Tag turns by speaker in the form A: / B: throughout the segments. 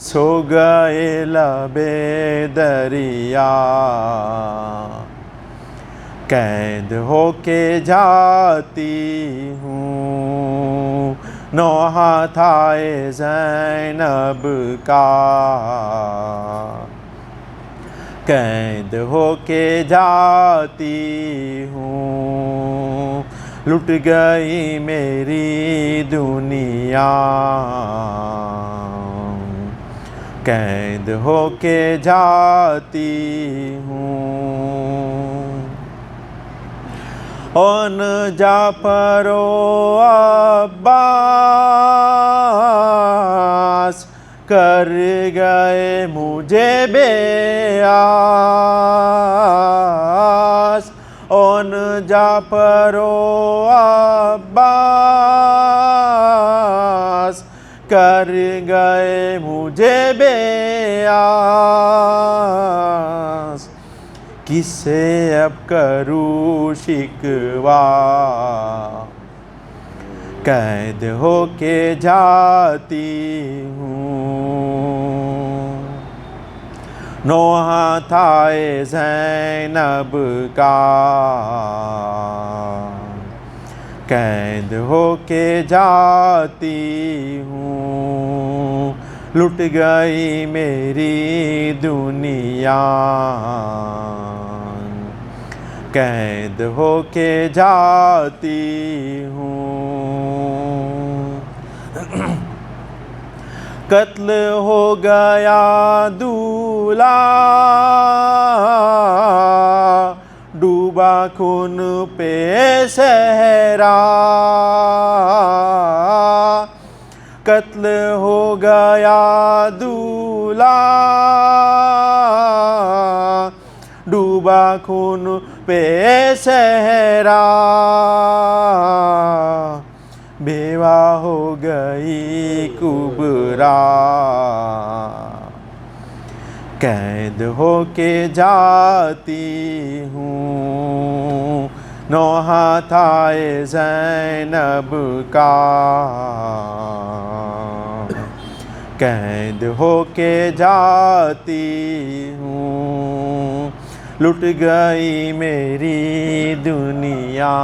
A: سو گئے لبے دریا، قید ہو کے جاتی ہوں نوحہ تھائے زینب کا، قید ہو کے جاتی ہوں، لٹ گئی میری دنیا، قید ہو کے جاتی ہوں۔ اون جعفر و عباس کر گئے مجھے بے آس، اون جعفر و عباس کر گئے مجھے بے آس، کس سے اب کروں شکوہ، قید ہو کے جاتی ہوں، نوحہ تھائے زینب کا، قید ہو کے جاتی ہوں، لٹ گئی میری دنیا، قید ہو کے جاتی ہوں۔ قتل ہو گیا دولہا، ڈوبا خون پہ صحرا، قتل ہو گیا دولہا، ڈوبا خون پہ صحرا، بیوہ ہو گئی کبریٰ، قید ہو کے جاتی ہوں، نوحہ تھائے زینب کا، قید ہو کے جاتی ہوں، لٹ گئی میری دنیا،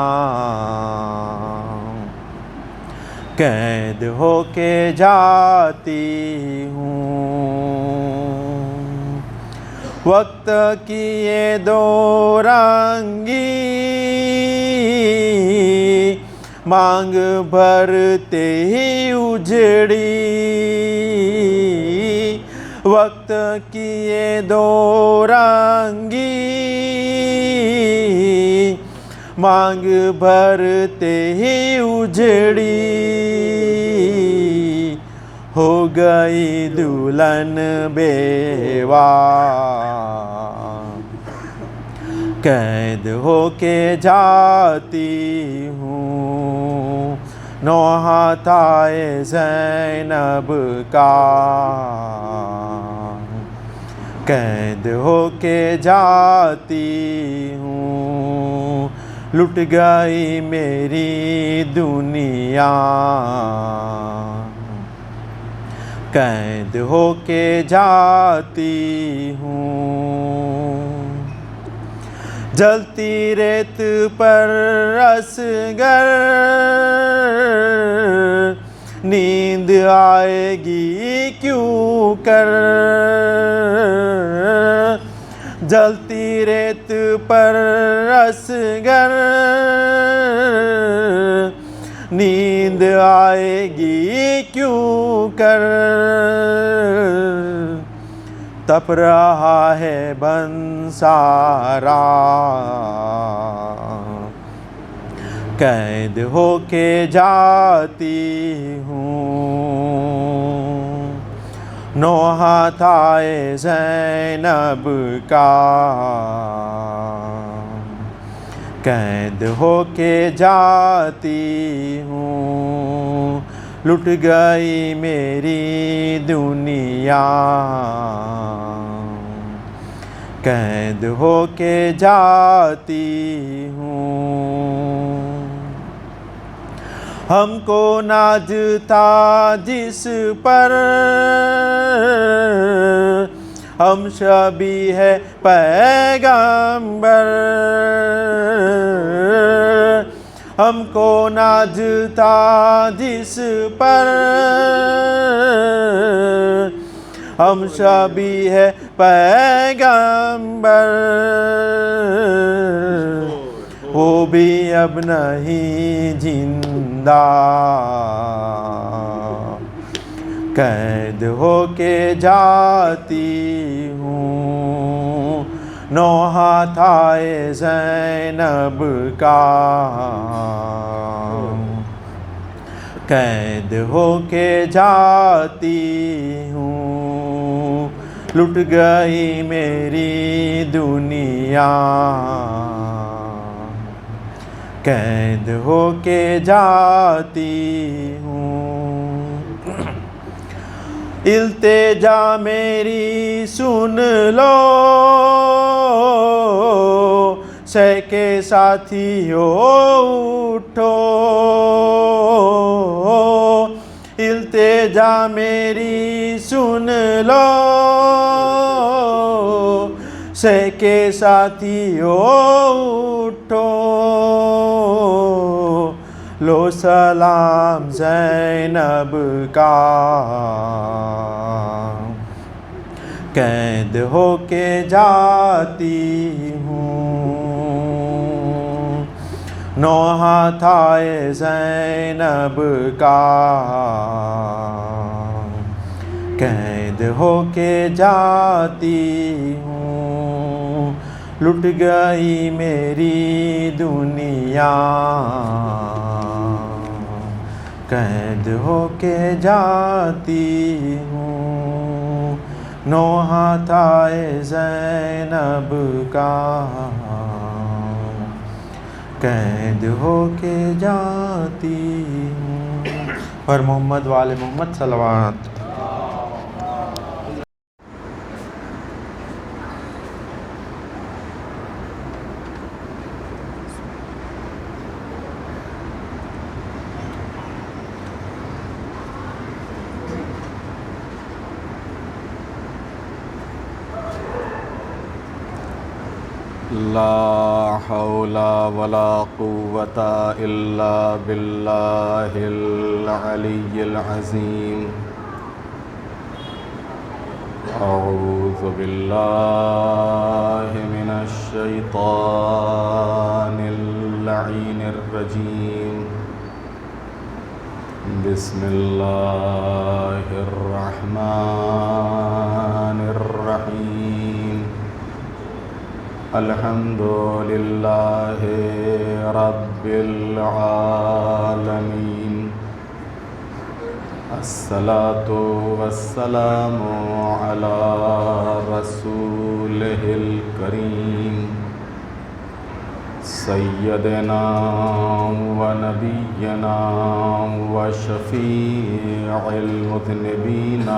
A: قید ہو کے جاتی ہوں۔ وقت کی یہ دو رنگی مانگ بھرتے ہی اجڑی، وقت کی یہ دو رنگی مانگ بھرتے ہی اجڑی، ہو گئی دلہن بیوہ، قید ہو کے جاتی ہوں، نوحہ تھائے زینب کا، قید ہو کے جاتی ہوں، لٹ گئی میری دنیا، قید ہو کے جاتی ہوں۔ جلتی ریت پر اصغر نیند آئے گی کیوں کر، جلتی ریت پر اصغر نیند آئے گی کیوں کر، تپ رہا ہے بن سارا، قید ہو کے جاتی ہوں، نوحہ تھائے زینب کا، قید ہو کے جاتی ہوں، لٹ گئی میری دنیا، قید ہو کے جاتی ہوں۔ ہم کو ناز تھا جس پر ہم شبیہ ہے پیغمبر، ہم کو ناز تھا جس پر، ہم شبیہ ہے پیغمبر، وہ بھی اب نہیں زندہ، قید ہو کے جاتی ہوں نوحہ تھائے زینب کا، قید ہو کے جاتی ہوں، لٹ گئی میری دنیا، قید ہو کے جاتی ہوں، التجا میری سن لو سہ کے ساتھیو اٹھو، التجا میری سن لو سہ کے ساتھیو اٹھو، لو سلام زینب کا، قید ہو کے جاتی ہوں نوحہ تھائے زینب کا، قید ہو کے جاتی ہوں، لٹ گئی میری دنیا، قید ہو کے جاتی ہوں نوحہ تھائے زینب کا، قید ہو کے جاتی ہوں، پر محمد وآل محمد صلوات۔ لا حول ولا قوة إلا بالله العلي العظيم، أعوذ بالله من الشيطان اللعين الرجيم، بسم الله الرحمن الرحيم، الحمد لله رب العالمين، الصلاة والسلام على رسوله الكريم، سيدنا ونبينا وشفيع المذنبين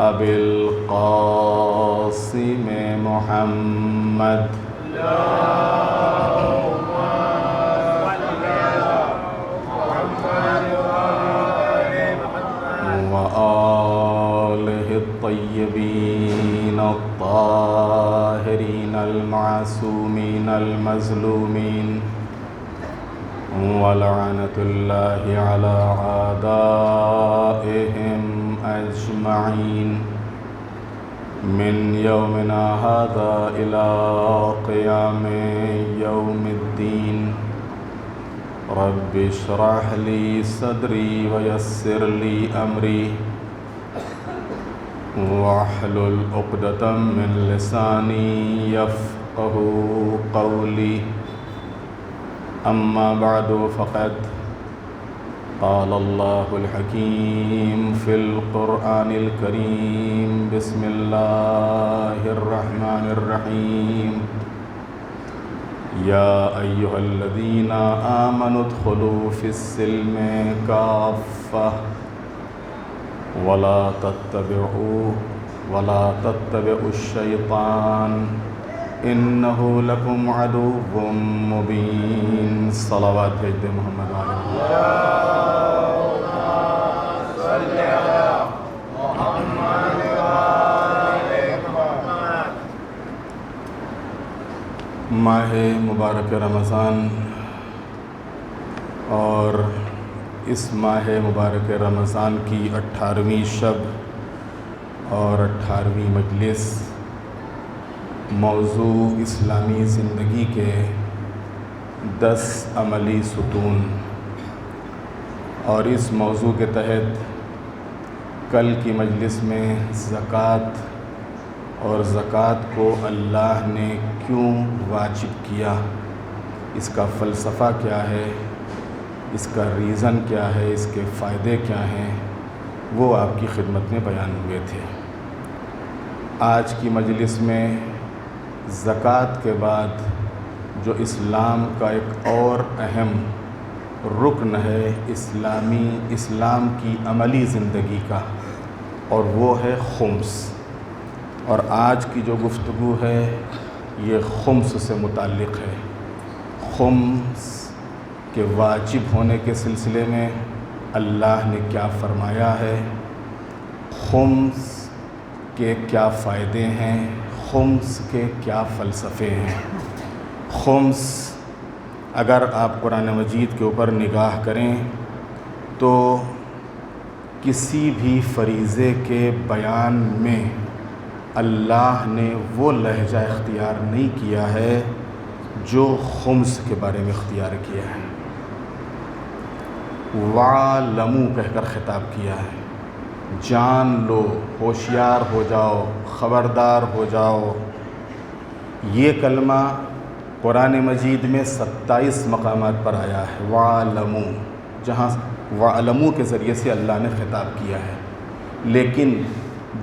A: أبي القاسم محمد وآله الطيبين الطاهرين المعصومين المظلومين، ولعنة الله على أعدائهم أجمعين، من يومنا هذا إلى قيام يوم الدين، رب اشرح لي صدري ويسر لي أمري، واحلل عقدة من لساني يفقه قولي، أما بعد فقد قال الله الحكيم في القرآن الكريم، بسم الله الرحمن الرحيم، يا أيها الذين آمنوا ادخلوا في السلم كافة ولا تتبعوا الشيطان إنه لكم عدو مبين، صلوات بھیج دے محمد علیہ ماہ مبارک رمضان اور اس ماہ مبارک رمضان کی 18ویں شب اور 18ویں مجلس موضوع اسلامی زندگی کے 10 عملی ستون، اور اس موضوع کے تحت کل کی مجلس میں زکوٰۃ اور زکوٰۃ کو اللہ نے کیوں واجب کیا، اس کا فلسفہ کیا ہے، اس کا ریزن کیا ہے، اس کے فائدے کیا ہیں، وہ آپ کی خدمت میں بیان ہوئے تھے۔ آج کی مجلس میں زکوٰۃ کے بعد جو اسلام کا ایک اور اہم رکن ہے اسلام کی عملی زندگی کا، اور وہ ہے خمس۔ اور آج کی جو گفتگو ہے یہ خمس سے متعلق ہے۔ خمس کے واجب ہونے کے سلسلے میں اللہ نے کیا فرمایا ہے، خمس کے کیا فائدے ہیں، خمس کے کیا فلسفے ہیں۔ خمس اگر آپ قرآن مجید کے اوپر نگاہ کریں تو کسی بھی فریضے کے بیان میں اللہ نے وہ لہجہ اختیار نہیں کیا ہے جو خمس کے بارے میں اختیار کیا ہے۔ وَاعْلَمُوا کہہ کر خطاب کیا ہے، جان لو، ہوشیار ہو جاؤ، خبردار ہو جاؤ۔ یہ کلمہ قرآن مجید میں 27 مقامات پر آیا ہے، وَاعْلَمُوا، جہاں وَاعْلَمُوا کے ذریعے سے اللہ نے خطاب کیا ہے۔ لیکن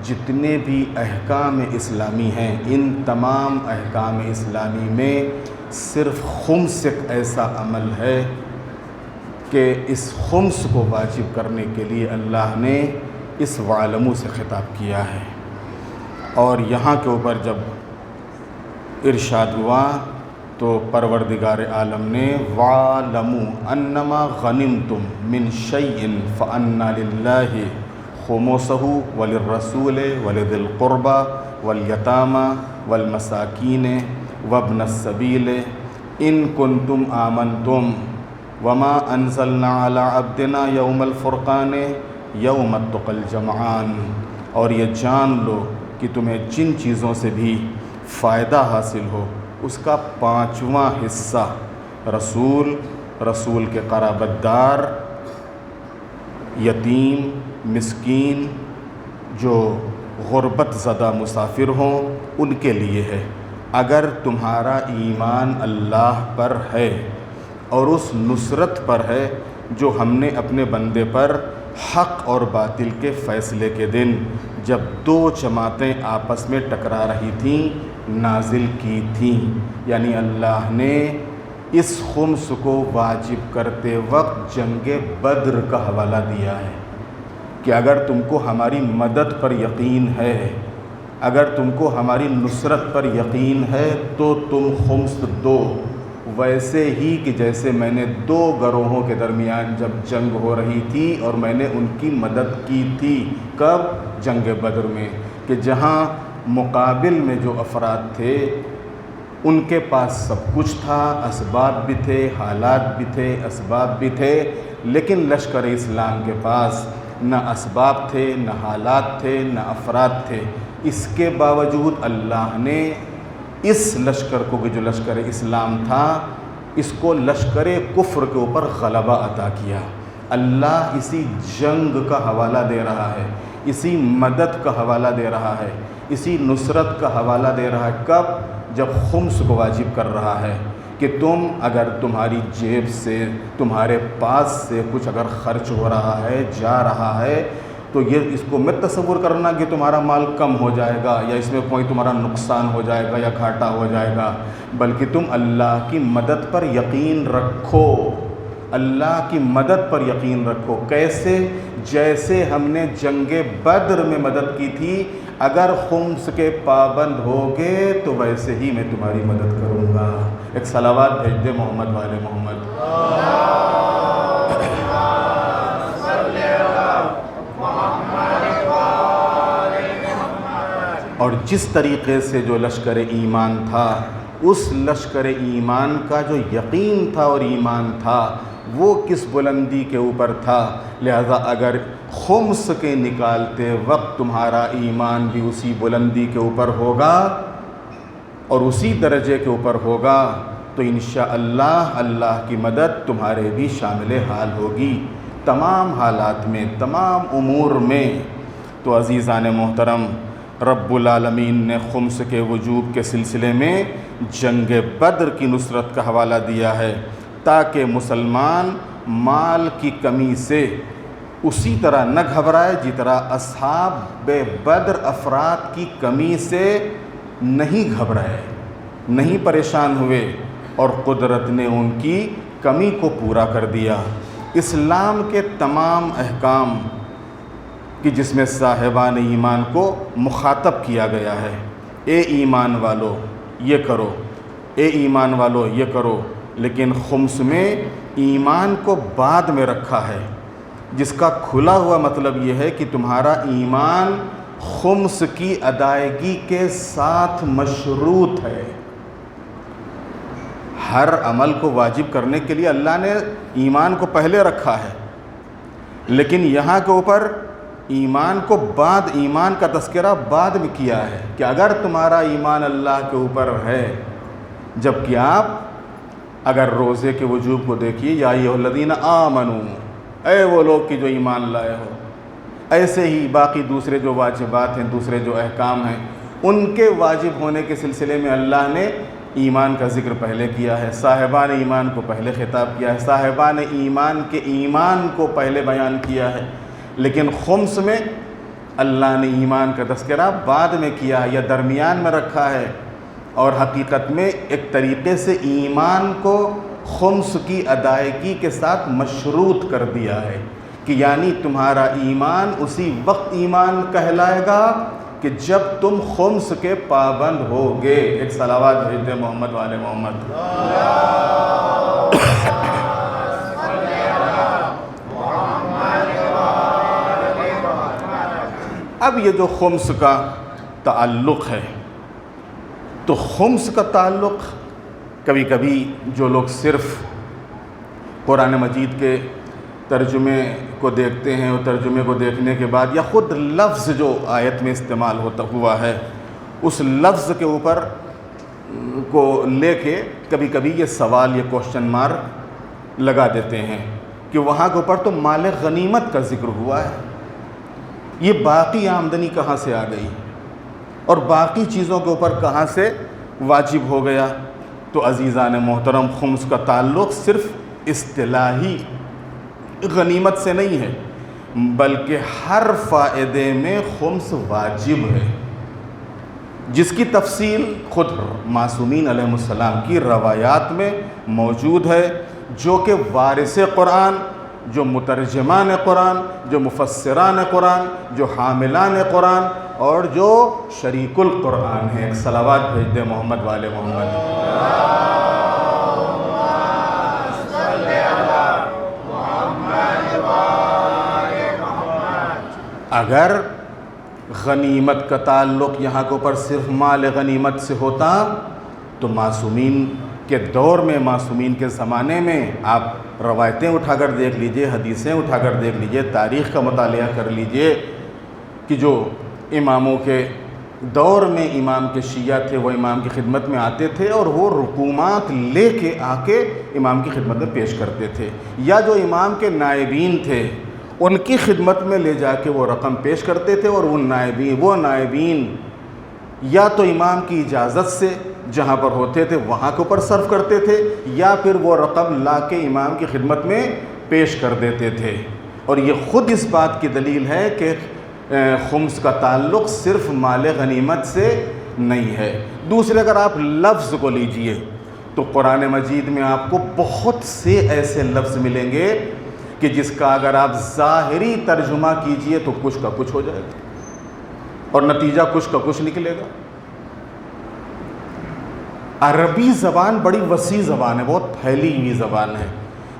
A: جتنے بھی احکام اسلامی ہیں، ان تمام احکام اسلامی میں صرف خمس ایک ایسا عمل ہے کہ اس خمس کو واجب کرنے کے لیے اللہ نے اس وَاعْلَمُوا سے خطاب کیا ہے۔ اور یہاں کے اوپر جب ارشاد ہوا تو پروردگار عالم نے وَاعْلَمُوا أَنَّمَا غَنِمْتُم مِّن شَيْءٍ فَأَنَّ لِلَّهِ خُمُسَهُ وَلِلرَّسُولِ وَلِذِي الْقُرْبَى وَالْيَتَامَى وَالْمَسَاكِينِ وَابْنِ السَّبِيلِ إِن كُنتُمْ آمَنتُم وَمَا أَنزَلْنَا عَلَىٰ عَبْدِنَا يَوْمَ الْفُرْقَانِ يَوْمَ التَّقَى الْجَمْعَانِ۔ اور یہ جان لو کہ تمہیں جن چیزوں سے بھی فائدہ حاصل ہو اس کا 5واں حصہ رسول کے قرابت دار، یتیم، مسکین، جو غربت زدہ مسافر ہوں ان کے لیے ہے۔ اگر تمہارا ایمان اللہ پر ہے اور اس نصرت پر ہے جو ہم نے اپنے بندے پر حق اور باطل کے فیصلے کے دن جب 2 جماعتیں آپس میں ٹکرا رہی تھیں نازل کی تھیں، یعنی اللہ نے اس خمس کو واجب کرتے وقت جنگ بدر کا حوالہ دیا ہے کہ اگر تم کو ہماری مدد پر یقین ہے، اگر تم کو ہماری نصرت پر یقین ہے تو تم خمس دو، ویسے ہی کہ جیسے میں نے 2 گروہوں کے درمیان جب جنگ ہو رہی تھی اور میں نے ان کی مدد کی تھی۔ کب؟ جنگ بدر میں، کہ جہاں مقابل میں جو افراد تھے ان کے پاس سب کچھ تھا، اسباب بھی تھے، حالات بھی تھے، اسباب بھی تھے، لیکن لشکر اسلام کے پاس نہ اسباب تھے، نہ حالات تھے، نہ افراد تھے۔ اس کے باوجود اللہ نے اس لشکر کو، جو لشکر اسلام تھا، اس کو لشکر کفر کے اوپر غلبہ عطا کیا۔ اللہ اسی جنگ کا حوالہ دے رہا ہے، اسی مدد کا حوالہ دے رہا ہے، اسی نصرت کا حوالہ دے رہا ہے۔ کب؟ جب خمس کو واجب کر رہا ہے کہ تم اگر تمہاری جیب سے، تمہارے پاس سے کچھ اگر خرچ ہو رہا ہے، جا رہا ہے، تو یہ اس کو مت تصور کرنا کہ تمہارا مال کم ہو جائے گا یا اس میں کوئی تمہارا نقصان ہو جائے گا یا گھاٹا ہو جائے گا، بلکہ تم اللہ کی مدد پر یقین رکھو، اللہ کی مدد پر یقین رکھو۔ کیسے؟ جیسے ہم نے جنگ بدر میں مدد کی تھی، اگر خمس کے پابند ہوگے تو ویسے ہی میں تمہاری مدد کروں گا۔ ایک صلوات بھیج دے محمد والے محمد۔ اور جس طریقے سے جو لشکر ایمان تھا اس لشکر ایمان کا جو یقین تھا اور ایمان تھا وہ کس بلندی کے اوپر تھا. لہذا اگر خمس کے نکالتے وقت تمہارا ایمان بھی اسی بلندی کے اوپر ہوگا اور اسی درجے کے اوپر ہوگا تو انشاءاللہ اللہ کی مدد تمہارے بھی شامل حال ہوگی تمام حالات میں، تمام امور میں. تو عزیزان محترم، رب العالمین نے خمس کے وجوب کے سلسلے میں جنگ بدر کی نصرت کا حوالہ دیا ہے تاکہ مسلمان مال کی کمی سے اسی طرح نہ گھبرائے جس طرح اصحاب بدر افراد کی کمی سے نہیں گھبرائے، نہیں پریشان ہوئے، اور قدرت نے ان کی کمی کو پورا کر دیا. اسلام کے تمام احکام کہ جس میں صاحبان ایمان کو مخاطب کیا گیا ہے، اے ایمان والو یہ کرو، اے ایمان والو یہ کرو، لیکن خمس میں ایمان کو بعد میں رکھا ہے، جس کا کھلا ہوا مطلب یہ ہے کہ تمہارا ایمان خمس کی ادائیگی کے ساتھ مشروط ہے. ہر عمل کو واجب کرنے کے لیے اللہ نے ایمان کو پہلے رکھا ہے، لیکن یہاں کے اوپر ایمان کو بعد، ایمان کا تذکرہ بعد میں کیا ہے کہ اگر تمہارا ایمان اللہ کے اوپر ہے. جبکہ آپ اگر روزے کے وجوب کو دیکھیے، یا ایھا الذین آمنوا، اے وہ لوگ کہ جو ایمان لائے ہو. ایسے ہی باقی دوسرے جو واجبات ہیں، دوسرے جو احکام ہیں، ان کے واجب ہونے کے سلسلے میں اللہ نے ایمان کا ذکر پہلے کیا ہے، صاحبان ایمان کو پہلے خطاب کیا ہے، صاحبان ایمان کے ایمان کو پہلے بیان کیا ہے. لیکن خمس میں اللہ نے ایمان کا تذکرہ بعد میں کیا ہے یا درمیان میں رکھا ہے، اور حقیقت میں ایک طریقے سے ایمان کو خمس کی ادائیگی کے ساتھ مشروط کر دیا ہے کہ یعنی تمہارا ایمان اسی وقت ایمان کہلائے گا کہ جب تم خمس کے پابند ہوگے. ایک صلوات بھیج دیں محمد والے محمد. اب یہ جو خمس کا تعلق ہے، تو خمس کا تعلق کبھی کبھی جو لوگ صرف قرآن مجید کے ترجمے کو دیکھتے ہیں اور ترجمے کو دیکھنے کے بعد یا خود لفظ جو آیت میں استعمال ہوا ہے اس لفظ کے اوپر کو لے کے کبھی کبھی یہ سوال، یہ کوشچن مارک لگا دیتے ہیں کہ وہاں کے اوپر تو مال غنیمت کا ذکر ہوا ہے، یہ باقی آمدنی کہاں سے آ گئی اور باقی چیزوں کے اوپر کہاں سے واجب ہو گیا. تو عزیزان محترم، خمس کا تعلق صرف اصطلاحی غنیمت سے نہیں ہے، بلکہ ہر فائدے میں خمس واجب ہے، جس کی تفصیل خود معصومین علیہ السلام کی روایات میں موجود ہے، جو کہ وارث قرآن، جو مترجمان قرآن، جو مفسران قرآن، جو حاملان قرآن اور جو شریک القرآن ہیں. ایک صلوات بھیج دیں محمد والے محمد. اگر غنیمت کا تعلق یہاں کے اوپر صرف مال غنیمت سے ہوتا تو معصومین کے دور میں، معصومین کے زمانے میں آپ روایتیں اٹھا کر دیکھ لیجئے، حدیثیں اٹھا کر دیکھ لیجئے، تاریخ کا مطالعہ کر لیجئے کہ جو اماموں کے دور میں امام کے شیعہ تھے وہ امام کی خدمت میں آتے تھے اور وہ رقومات لے کے آ کے امام کی خدمت میں پیش کرتے تھے، یا جو امام کے نائبین تھے ان کی خدمت میں لے جا کے وہ رقم پیش کرتے تھے، اور وہ نائبین یا تو امام کی اجازت سے جہاں پر ہوتے تھے وہاں کے اوپر صرف کرتے تھے، یا پھر وہ رقم لا کے امام کی خدمت میں پیش کر دیتے تھے. اور یہ خود اس بات کی دلیل ہے کہ خمس کا تعلق صرف مال غنیمت سے نہیں ہے. دوسرے اگر آپ لفظ کو لیجئے تو قرآن مجید میں آپ کو بہت سے ایسے لفظ ملیں گے کہ جس کا اگر آپ ظاہری ترجمہ کیجئے تو کچھ کا کچھ ہو جائے گا اور نتیجہ کچھ کا کچھ نکلے گا. عربی زبان بڑی وسیع زبان ہے، بہت پھیلی ہوئی زبان ہے،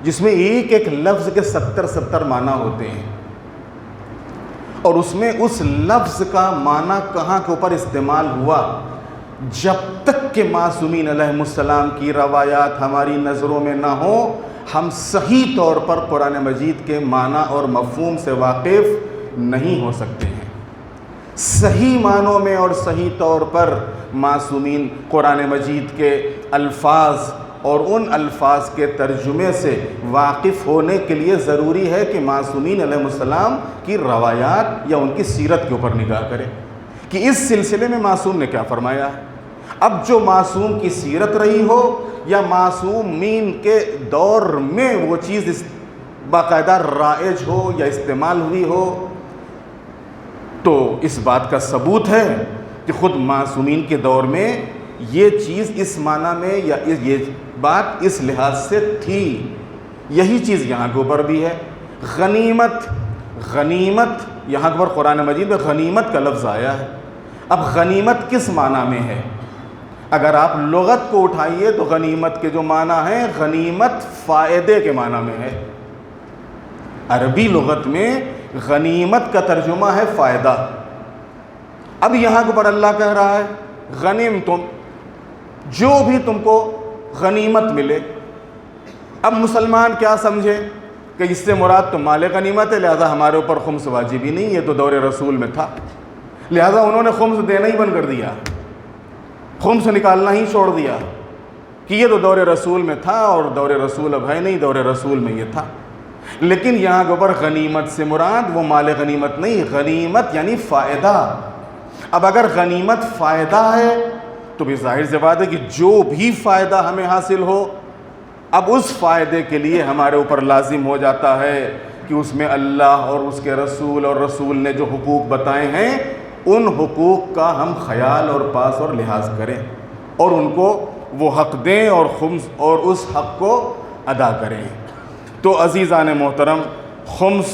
A: جس میں ایک ایک لفظ کے 70 معنی ہوتے ہیں، اور اس میں اس لفظ کا معنی کہاں کے اوپر استعمال ہوا جب تک کہ معصومین علیہ السلام کی روایات ہماری نظروں میں نہ ہوں، ہم صحیح طور پر قرآن مجید کے معنی اور مفہوم سے واقف نہیں ہو سکتے ہیں۔ صحیح معنوں میں اور صحیح طور پر معصومین قرآن مجید کے الفاظ اور ان الفاظ کے ترجمے سے واقف ہونے کے لیے ضروری ہے کہ معصومین علیہ السلام کی روایات یا ان کی سیرت کے اوپر نگاہ کریں کہ اس سلسلے میں معصوم نے کیا فرمایا ہے۔ اب جو معصوم کی سیرت رہی ہو یا معصومین کے دور میں وہ چیز باقاعدہ رائج ہو یا استعمال ہوئی ہو، تو اس بات کا ثبوت ہے کہ خود معصومین کے دور میں یہ چیز اس معنی میں یا یہ بات اس لحاظ سے تھی۔ یہی چیز یہاں کے اوپر بھی ہے۔ غنیمت یہاں کے اوپر قرآن مجید میں غنیمت کا لفظ آیا ہے۔ اب غنیمت کس معنی میں ہے؟ اگر آپ لغت کو اٹھائیے تو غنیمت کے جو معنی ہیں، غنیمت فائدے کے معنی میں ہے۔ عربی لغت میں غنیمت کا ترجمہ ہے فائدہ۔ اب یہاں کے اوپر اللہ کہہ رہا ہے غنیمتم، جو بھی تم کو غنیمت ملے۔ اب مسلمان کیا سمجھے کہ اس سے مراد تو مال غنیمت ہے، لہذا ہمارے اوپر خمس واجب ہی نہیں، یہ تو دور رسول میں تھا، لہذا انہوں نے خمس دینا ہی بند کر دیا، خمس نکالنا ہی چھوڑ دیا کہ یہ تو دور رسول میں تھا اور دور رسول اب ہے نہیں، دور رسول میں یہ تھا۔ لیکن یہاں کے اوپر غنیمت سے مراد وہ مال غنیمت نہیں، غنیمت یعنی فائدہ۔ اب اگر غنیمت فائدہ ہے تو بھی ظاہر سی بات ہے کہ جو بھی فائدہ ہمیں حاصل ہو، اب اس فائدے کے لیے ہمارے اوپر لازم ہو جاتا ہے کہ اس میں اللہ اور اس کے رسول اور رسول نے جو حقوق بتائے ہیں ان حقوق کا ہم خیال اور پاس اور لحاظ کریں اور ان کو وہ حق دیں اور خمس اور اس حق کو ادا کریں۔ تو عزیزان محترم، خمس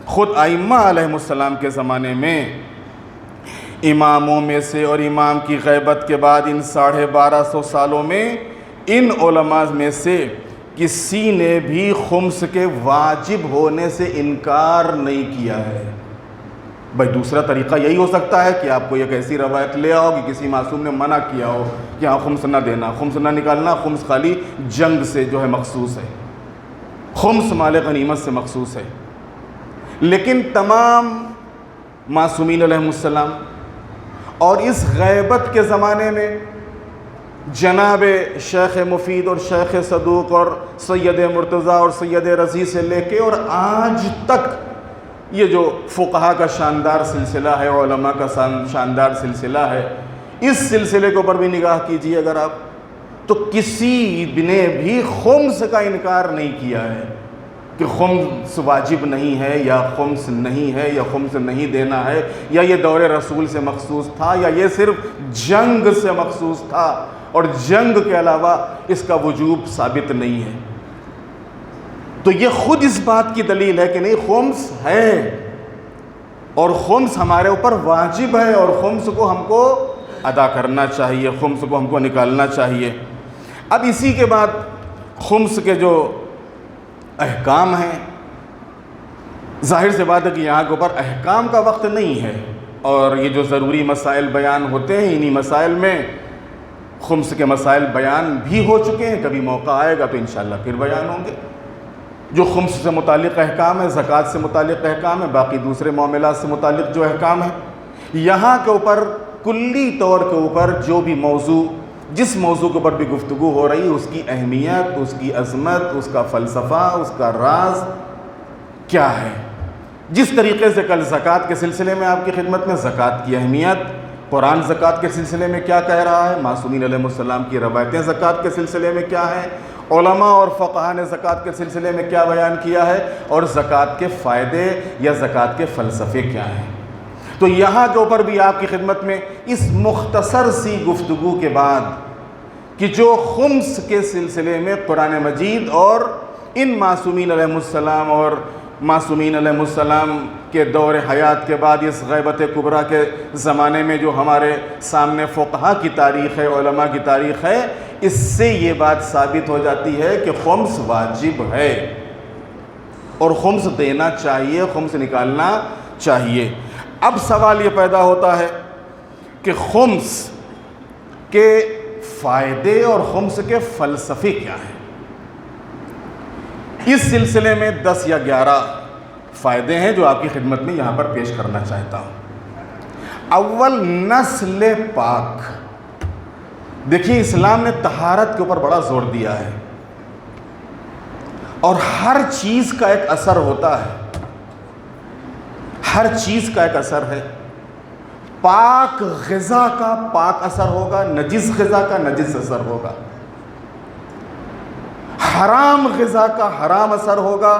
A: خود ائمہ علیہ السلام کے زمانے میں اماموں میں سے اور امام کی غیبت کے بعد ان 1250 سالوں میں ان علماء میں سے کسی نے بھی خمس کے واجب ہونے سے انکار نہیں کیا ہے۔ بھائی دوسرا طریقہ یہی ہو سکتا ہے کہ آپ کو ایک ایسی روایت لے آؤ کہ کسی معصوم نے منع کیا ہو کہ ہاں خمس نہ دینا، خمس نہ نکالنا، خمس خالی جنگ سے جو ہے مخصوص ہے، خمس مال غنیمت سے مخصوص ہے۔ لیکن تمام معصومین علیہ السلام اور اس غیبت کے زمانے میں جناب شیخ مفید اور شیخ صدوق اور سید مرتضیٰ اور سید رضی سے لے کے اور آج تک یہ جو فقہا کا شاندار سلسلہ ہے، علماء کا شاندار سلسلہ ہے، اس سلسلے کے اوپر بھی نگاہ کیجیے اگر آپ، تو کسی نے بھی خمس کا انکار نہیں کیا ہے کہ خمس واجب نہیں ہے یا خمس نہیں ہے یا خمس نہیں دینا ہے یا یہ دور رسول سے مخصوص تھا یا یہ صرف جنگ سے مخصوص تھا اور جنگ کے علاوہ اس کا وجوب ثابت نہیں ہے۔ تو یہ خود اس بات کی دلیل ہے کہ نہیں، خمس ہے اور خمس ہمارے اوپر واجب ہے اور خمس کو ہم کو ادا کرنا چاہیے، خمس کو ہم کو نکالنا چاہیے۔ اب اسی کے بعد خمس کے جو احکام ہیں، ظاہر سے بات ہے کہ یہاں کے اوپر احکام کا وقت نہیں ہے اور یہ جو ضروری مسائل بیان ہوتے ہیں انہی مسائل میں خمس کے مسائل بیان بھی ہو چکے ہیں، کبھی موقع آئے گا تو انشاءاللہ پھر بیان ہوں گے۔ جو خمس سے متعلق احکام ہے، زکوٰۃ سے متعلق احکام ہے، باقی دوسرے معاملات سے متعلق جو احکام ہیں، یہاں کے اوپر کلی طور کے اوپر جو بھی موضوع، جس موضوع کے اوپر بھی گفتگو ہو رہی، اس کی اہمیت، اس کی عظمت، اس کا فلسفہ، اس کا راز کیا ہے۔ جس طریقے سے کل زکوٰۃ کے سلسلے میں آپ کی خدمت میں زکوٰۃ کی اہمیت، قرآن زکوٰۃ کے سلسلے میں کیا کہہ رہا ہے، معصومین علیہ السلام کی روایتیں زکوٰۃ کے سلسلے میں کیا ہیں، علماء اور فقہا نے زکوٰۃ کے سلسلے میں کیا بیان کیا ہے اور زکوٰۃ کے فائدے یا زکوٰۃ کے فلسفے کیا ہیں، تو یہاں کے اوپر بھی آپ کی خدمت میں اس مختصر سی گفتگو کے بعد کہ جو خمس کے سلسلے میں قرآن مجید اور ان معصومین علیہ السلام اور معصومین علیہ السلام کے دور حیات کے بعد اس غیبت کبریٰ کے زمانے میں جو ہمارے سامنے فقہا کی تاریخ ہے، علماء کی تاریخ ہے، اس سے یہ بات ثابت ہو جاتی ہے کہ خمس واجب ہے اور خمس دینا چاہیے، خمس نکالنا چاہیے۔ اب سوال یہ پیدا ہوتا ہے کہ خمس کہ فائدے اور خمس کے فلسفے کیا ہیں۔ اس سلسلے میں 10 یا 11 فائدے ہیں جو آپ کی خدمت میں یہاں پر پیش کرنا چاہتا ہوں۔ اول، نسل پاک۔ دیکھیے اسلام نے طہارت کے اوپر بڑا زور دیا ہے، اور ہر چیز کا ایک اثر ہوتا ہے، ہر چیز کا ایک اثر ہے۔ پاک غذا کا پاک اثر ہوگا، نجس غذا کا نجس اثر ہوگا، حرام غذا کا حرام اثر ہوگا،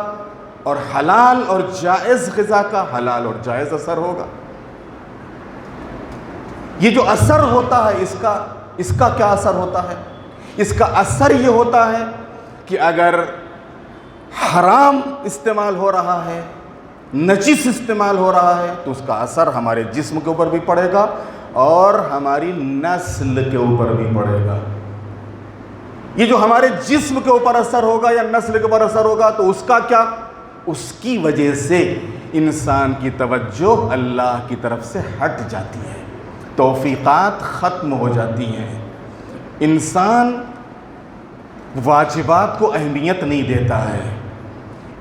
A: اور حلال اور جائز غذا کا حلال اور جائز اثر ہوگا۔ یہ جو اثر ہوتا ہے اس کا کیا اثر ہوتا ہے؟ اس کا اثر یہ ہوتا ہے کہ اگر حرام استعمال ہو رہا ہے، نجس استعمال ہو رہا ہے، تو اس کا اثر ہمارے جسم کے اوپر بھی پڑے گا اور ہماری نسل کے اوپر بھی پڑے گا۔ یہ جو ہمارے جسم کے اوپر اثر ہوگا یا نسل کے اوپر اثر ہوگا، تو اس کا کیا؟ اس کی وجہ سے انسان کی توجہ اللہ کی طرف سے ہٹ جاتی ہے، توفیقات ختم ہو جاتی ہیں، انسان واجبات کو اہمیت نہیں دیتا ہے،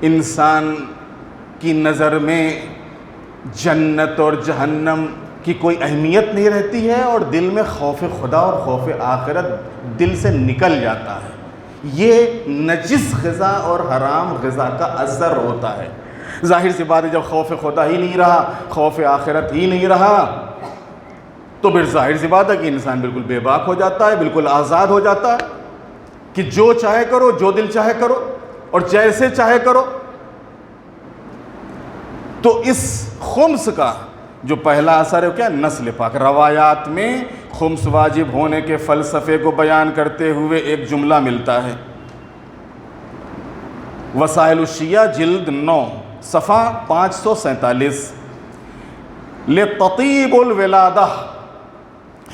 A: انسان کی نظر میں جنت اور جہنم کی کوئی اہمیت نہیں رہتی ہے، اور دل میں خوف خدا اور خوف آخرت دل سے نکل جاتا ہے۔ یہ نجس غذا اور حرام غذا کا اثر ہوتا ہے۔ ظاہر سی بات ہے، جب خوف خدا ہی نہیں رہا، خوف آخرت ہی نہیں رہا، تو پھر ظاہر سی بات ہے کہ انسان بالکل بے باک ہو جاتا ہے، بالکل آزاد ہو جاتا ہے کہ جو چاہے کرو، جو دل چاہے کرو اور جیسے چاہے کرو۔ تو اس خمس کا جو پہلا اثر ہے کیا؟ نسل پاک۔ روایات میں خمس واجب ہونے کے فلسفے کو بیان کرتے ہوئے ایک جملہ ملتا ہے، وسائل الشیعہ جلد 9 صفحہ 547، لتطیب الولادہ،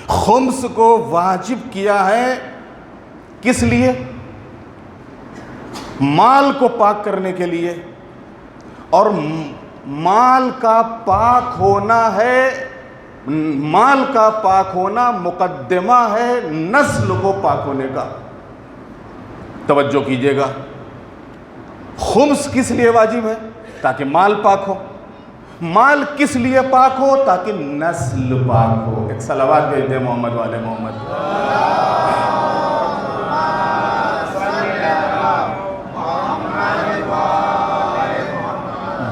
A: خمس کو واجب کیا ہے کس لیے؟ مال کو پاک کرنے کے لیے، اور مال کا پاک ہونا ہے، مال کا پاک ہونا مقدمہ ہے نسل کو پاک ہونے کا۔ توجہ کیجئے گا، خمس کس لیے واجب ہے؟ تاکہ مال پاک ہو۔ مال کس لیے پاک ہو؟ تاکہ نسل پاک ہو۔ ایک صلوات بھیج دیں محمد والے محمد۔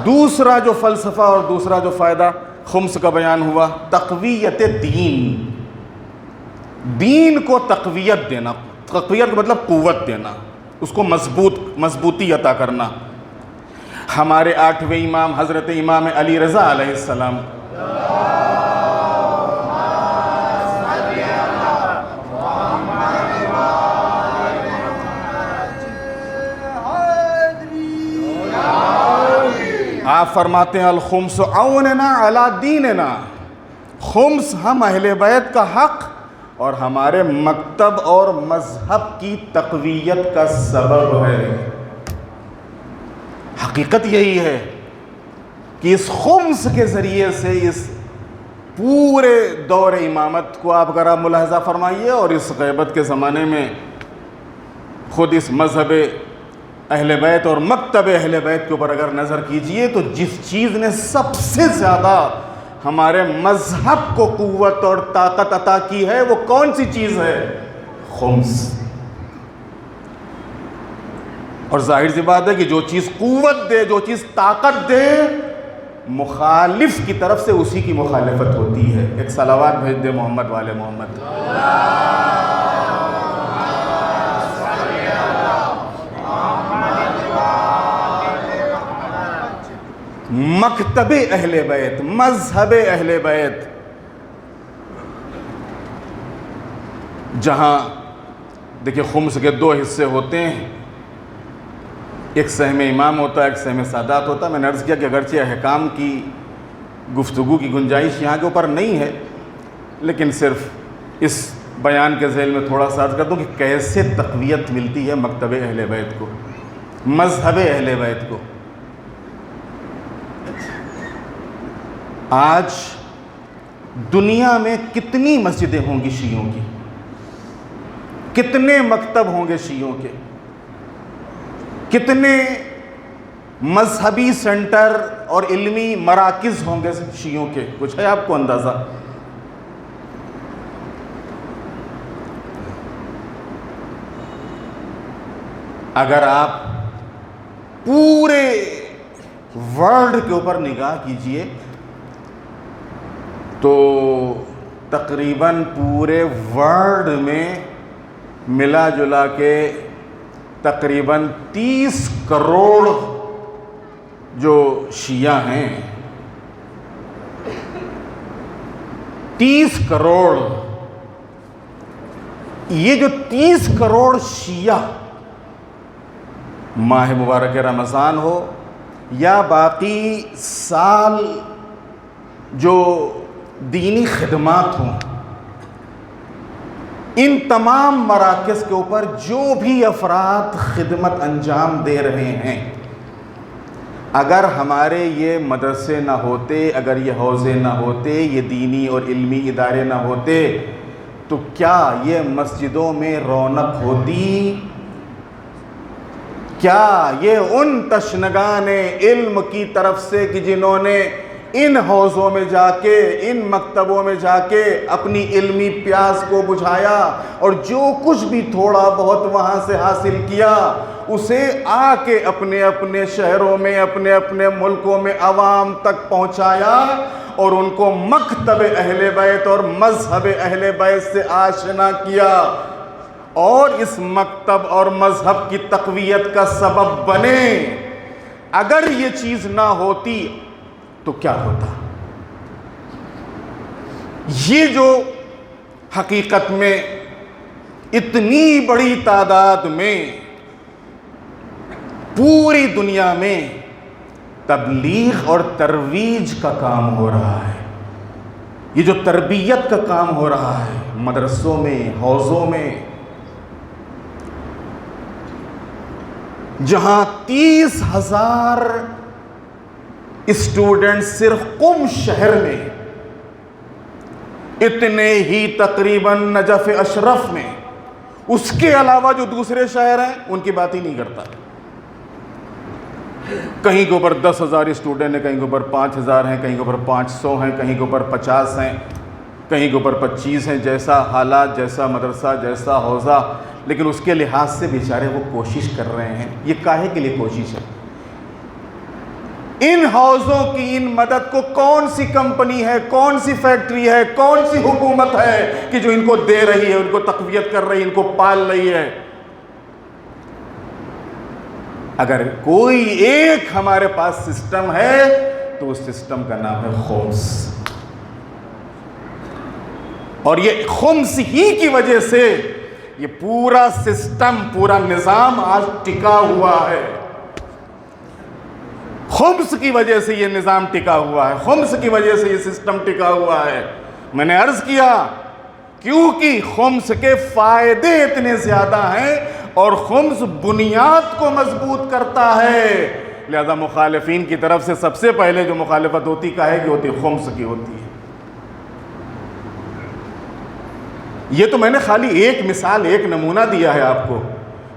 A: دوسرا جو فلسفہ اور دوسرا جو فائدہ خمس کا بیان ہوا، تقویت دین، دین کو تقویت دینا۔ تقویت کا مطلب قوت دینا، اس کو مضبوطی عطا کرنا۔ ہمارے 8ویں امام حضرت امام علی رضا علیہ السلام آپ فرماتے ہیں الخمس عوننا علی دیننا، خمس ہم اہل بیت کا حق اور ہمارے مکتب اور مذہب کی تقویت کا سبب ہے۔ حقیقت یہی ہے کہ اس خمس کے ذریعے سے اس پورے دور امامت کو آپ اگر آپ ملاحظہ فرمائیے، اور اس غیبت کے زمانے میں خود اس مذہب اہل بیت اور مکتب اہل بیت کے اوپر اگر نظر کیجئے، تو جس چیز نے سب سے زیادہ ہمارے مذہب کو قوت اور طاقت عطا کی ہے، وہ کون سی چیز ہے؟ خمس۔ اور ظاہر سی بات ہے کہ جو چیز قوت دے، جو چیز طاقت دے، مخالف کی طرف سے اسی کی مخالفت ہوتی ہے۔ ایک صلوات بھیج دے محمد والے محمد۔ مکتب اہل بیت، مذہب اہل بیت، جہاں دیکھیں خمس کے 2 حصے ہوتے ہیں، ایک سہم امام ہوتا ہے، ایک سہم سادات ہوتا ہے۔ میں نے عرض کیا کہ اگرچہ احکام کی گفتگو کی گنجائش یہاں کے اوپر نہیں ہے، لیکن صرف اس بیان کے ذیل میں تھوڑا سا عرض کر دوں کہ کیسے تقویت ملتی ہے مکتب اہل بیت کو، مذہب اہل بیت کو۔ آج دنیا میں کتنی مسجدیں ہوں گی شیعوں کی؟ کتنے مکتب ہوں گے شیعوں کے، کتنے مذہبی سینٹر اور علمی مراکز ہوں گے شیعوں کے، کچھ ہے آپ کو اندازہ؟ اگر آپ پورے ورلڈ کے اوپر نگاہ کیجئے تو تقریباً پورے ورلڈ میں ملا جلا کے تقریباً 30 کروڑ جو شیعہ ہیں، 30 کروڑ، یہ جو 30 کروڑ شیعہ ماہ مبارک رمضان ہو یا باقی سال جو دینی خدمات ہوں، ان تمام مراکز کے اوپر جو بھی افراد خدمت انجام دے رہے ہیں، اگر ہمارے یہ مدرسے نہ ہوتے، اگر یہ حوزے نہ ہوتے، یہ دینی اور علمی ادارے نہ ہوتے، تو کیا یہ مسجدوں میں رونق ہوتی؟ کیا یہ ان تشنگان علم کی طرف سے کہ جنہوں نے ان حوزوں میں جا کے، ان مکتبوں میں جا کے اپنی علمی پیاس کو بجھایا اور جو کچھ بھی تھوڑا بہت وہاں سے حاصل کیا اسے آ کے اپنے اپنے شہروں میں، اپنے اپنے ملکوں میں عوام تک پہنچایا اور ان کو مکتب اہل بیت اور مذہب اہل بیت سے آشنا کیا، اور اس مکتب اور مذہب کی تقویت کا سبب بنے؟ اگر یہ چیز نہ ہوتی تو کیا ہوتا؟ یہ جو حقیقت میں اتنی بڑی تعداد میں پوری دنیا میں تبلیغ اور ترویج کا کام ہو رہا ہے، یہ جو تربیت کا کام ہو رہا ہے مدرسوں میں، حوزوں میں، جہاں 30,000 اسٹوڈنٹ صرف قم شہر میں، اتنے ہی تقریباً نجف اشرف میں، اس کے علاوہ جو دوسرے شہر ہیں ان کی بات ہی نہیں کرتا۔ کہیں کے اوپر 10,000 اسٹوڈنٹ ہیں، کہیں کے اوپر 5,000 ہیں، کہیں کے اوپر 500 ہیں، کہیں کے اوپر 50 ہیں، کہیں کے اوپر 25 ہیں، جیسا حالات، جیسا مدرسہ، جیسا حوزہ، لیکن اس کے لحاظ سے بیچارے وہ کوشش کر رہے ہیں۔ یہ کاہے کے لیے کوشش ہے؟ ان حوزوں کی ان مدد کو کون سی کمپنی ہے، کون سی فیکٹری ہے، کون سی حکومت ہے کہ جو ان کو دے رہی ہے، ان کو تقویت کر رہی ہے، ان کو پال رہی ہے؟ اگر کوئی ایک ہمارے پاس سسٹم ہے تو اس سسٹم کا نام ہے خمس، اور یہ خمس ہی کی وجہ سے یہ پورا سسٹم، پورا نظام آج ٹکا ہوا ہے۔ خمس کی وجہ سے یہ نظام ٹکا ہوا ہے، خمس کی وجہ سے یہ سسٹم ٹکا ہوا ہے۔ میں نے عرض کیا کیونکہ خمس کے فائدے اتنے زیادہ ہیں اور خمس بنیاد کو مضبوط کرتا ہے، لہذا مخالفین کی طرف سے سب سے پہلے جو مخالفت ہوتی کاہے کی ہوتی؟ خمس کی ہوتی ہے۔ یہ تو میں نے خالی ایک مثال، ایک نمونہ دیا ہے آپ کو،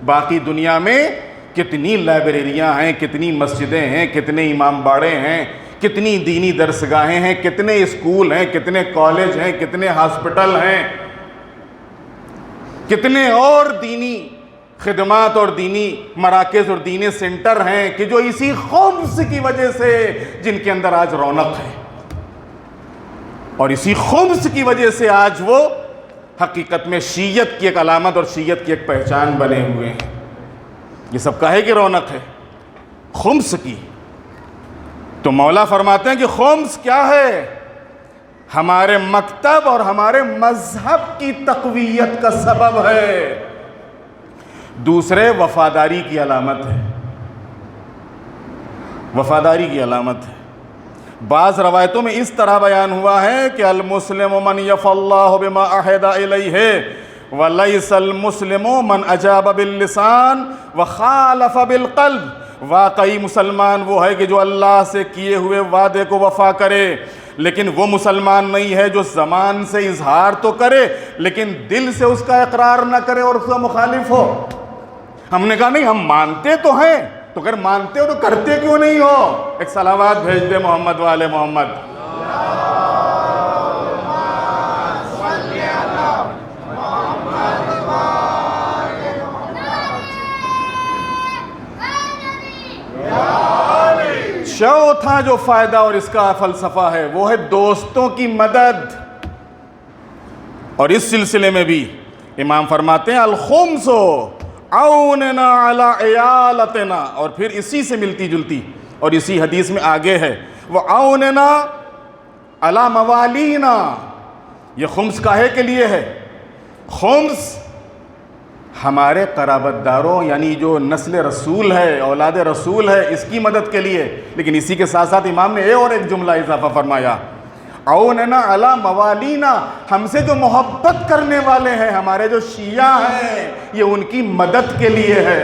A: باقی دنیا میں کتنی لائبریریاں ہیں، کتنی مسجدیں ہیں، کتنے امام باڑے ہیں، کتنی دینی درسگاہیں ہیں، کتنے اسکول ہیں، کتنے کالج ہیں، کتنے ہاسپٹل ہیں، کتنے اور دینی خدمات اور دینی مراکز اور دینی سینٹر ہیں کہ جو اسی خمس کی وجہ سے جن کے اندر آج رونق ہے، اور اسی خمس کی وجہ سے آج وہ حقیقت میں شیعت کی ایک علامت اور شیعت کی ایک پہچان بنے ہوئے ہیں۔ یہ سب کاہے کی رونق ہے؟ خمس کی۔ تو مولا فرماتے ہیں کہ خمس کیا ہے؟ ہمارے مکتب اور ہمارے مذہب کی تقویت کا سبب ہے۔ دوسرے وفاداری کی علامت ہے، وفاداری کی علامت ہے۔ بعض روایتوں میں اس طرح بیان ہوا ہے کہ المسلم من یف اللہ بما عہد الیہ ولیس المسلم من اجاب باللسان وخالف بالقلب۔ واقعی مسلمان وہ ہے کہ جو اللہ سے کیے ہوئے وعدے کو وفا کرے، لیکن وہ مسلمان نہیں ہے جو زبان سے اظہار تو کرے لیکن دل سے اس کا اقرار نہ کرے اور اس کا مخالف ہو۔ ہم نے کہا نہیں، ہم مانتے تو ہیں، تو اگر مانتے ہو تو کرتے کیوں نہیں ہو؟ ایک صلوات بھیج دے محمد والے محمد۔ چوتھا جو فائدہ اور اس کا فلسفہ ہے وہ ہے دوستوں کی مدد، اور اس سلسلے میں بھی امام فرماتے ہیں الخمس عوننا علی عیالتنا، اور پھر اسی سے ملتی جلتی اور اسی حدیث میں آگے ہے وعوننا علی موالینا۔ یہ خمس کاہے کے لیے ہے؟ خمس ہمارے قرابت داروں یعنی جو نسل رسول ہے، اولاد رسول ہے، اس کی مدد کے لیے، لیکن اسی کے ساتھ ساتھ امام نے ایک جملہ اضافہ فرمایا عوننا علی موالینا، ہم سے جو محبت کرنے والے ہیں، ہمارے جو شیعہ ہیں، یہ ان کی مدد کے لیے ہے،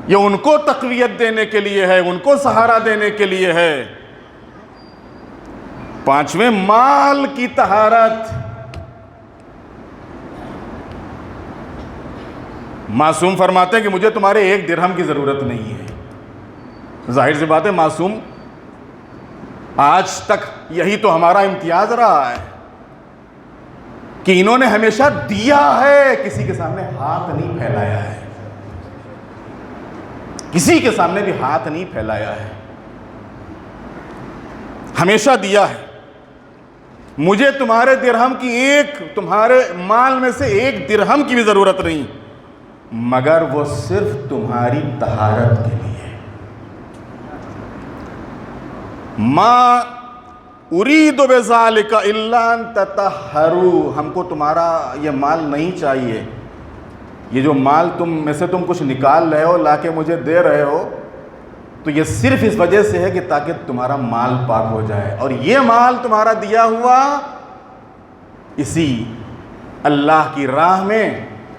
A: یہ ان کو تقویت دینے کے لیے ہے، ان کو سہارا دینے کے لیے ہے۔ پانچویں، مال کی طہارت۔ معصوم فرماتے ہیں کہ مجھے تمہارے 1 درہم کی ضرورت نہیں ہے۔ ظاہر سی بات ہے، معصوم آج تک یہی تو ہمارا امتیاز رہا ہے کہ انہوں نے ہمیشہ دیا ہے، کسی کے سامنے ہاتھ نہیں پھیلایا ہے، کسی کے سامنے بھی ہاتھ نہیں پھیلایا ہے، ہمیشہ دیا ہے۔ مجھے تمہارے درہم کی تمہارے مال میں سے 1 درہم کی بھی ضرورت نہیں، مگر وہ صرف تمہاری طہارت کے لیے۔ ما ارید بذالک الا ان تطہروا، ہم کو تمہارا یہ مال نہیں چاہیے، یہ جو مال تم میں سے تم کچھ نکال رہے ہو، لا کے مجھے دے رہے ہو، تو یہ صرف اس وجہ سے ہے کہ تاکہ تمہارا مال پاک ہو جائے، اور یہ مال تمہارا دیا ہوا اسی اللہ کی راہ میں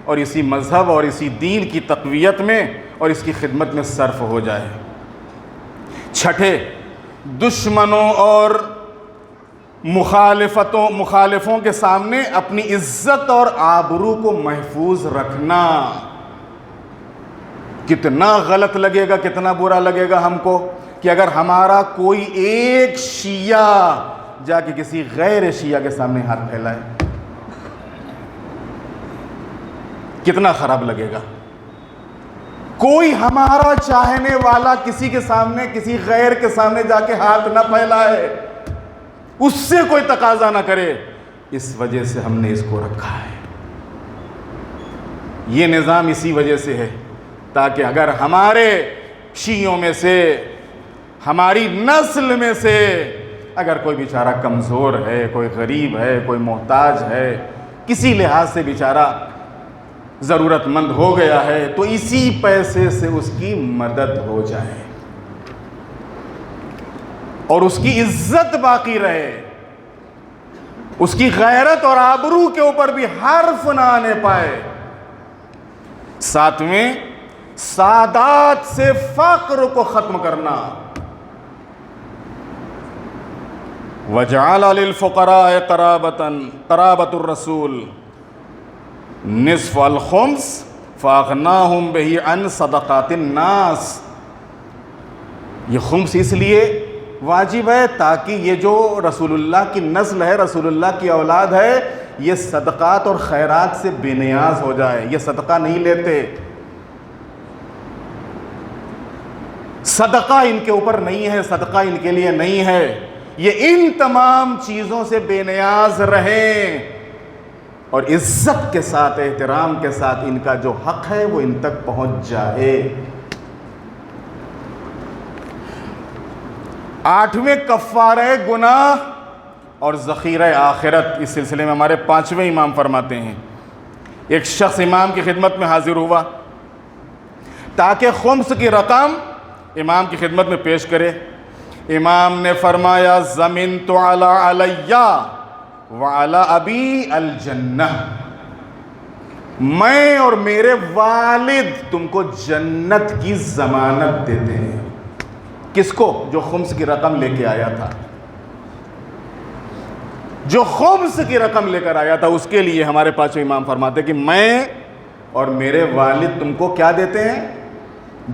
A: اور اسی مذہب اور اسی دین کی تقویت میں اور اس کی خدمت میں صرف ہو جائے۔ چھٹے، دشمنوں اور مخالفوں کے سامنے اپنی عزت اور آبرو کو محفوظ رکھنا۔ کتنا غلط لگے گا، کتنا برا لگے گا ہم کو کہ اگر ہمارا کوئی ایک شیعہ جا کے کسی غیر شیعہ کے سامنے ہاتھ پھیلائے، کتنا خراب لگے گا۔ کوئی ہمارا چاہنے والا کسی کے سامنے، کسی غیر کے سامنے جا کے ہاتھ نہ پھیلائے، اس سے کوئی تقاضا نہ کرے، اس وجہ سے ہم نے اس کو رکھا ہے۔ یہ نظام اسی وجہ سے ہے تاکہ اگر ہمارے شیعوں میں سے، ہماری نسل میں سے اگر کوئی بیچارہ کمزور ہے، کوئی غریب ہے، کوئی محتاج ہے، کسی لحاظ سے بیچارہ ضرورت مند ہو گیا ہے، تو اسی پیسے سے اس کی مدد ہو جائے اور اس کی عزت باقی رہے، اس کی غیرت اور آبرو کے اوپر بھی حرف نہ آنے پائے۔ ساتویں، سادات سے فقر کو ختم کرنا۔ وَجَعَلَ لِلْفُقَرَاءِ قَرَابَةُ الرَّسُولِ نصف الخمس فَأَغْنَاهُمْ بِهِ عَنْ صَدَقَاتِ النَّاسِ۔ یہ خمس اس لیے واجب ہے تاکہ یہ جو رسول اللہ کی نسل ہے، رسول اللہ کی اولاد ہے، یہ صدقات اور خیرات سے بے نیاز ہو جائے۔ یہ صدقہ نہیں لیتے، صدقہ ان کے اوپر نہیں ہے، صدقہ ان کے لیے نہیں ہے، یہ ان تمام چیزوں سے بے نیاز رہیں اور عزت کے ساتھ، احترام کے ساتھ ان کا جو حق ہے وہ ان تک پہنچ جائے۔ آٹھویں، کفارہ گناہ اور ذخیرہ آخرت۔ اس سلسلے میں ہمارے پانچویں امام فرماتے ہیں، ایک شخص امام کی خدمت میں حاضر ہوا تاکہ خمس کی رقم امام کی خدمت میں پیش کرے۔ امام نے فرمایا ضمنت علی وعلی ابی الجنہ، میں اور میرے والد تم کو جنت کی ضمانت دیتے ہیں۔ کس کو؟ جو خمس کی رقم لے کے آیا تھا۔ جو خمس کی رقم لے کر آیا تھا اس کے لیے ہمارے پاس امام فرماتے کہ میں اور میرے والد تم کو کیا دیتے ہیں؟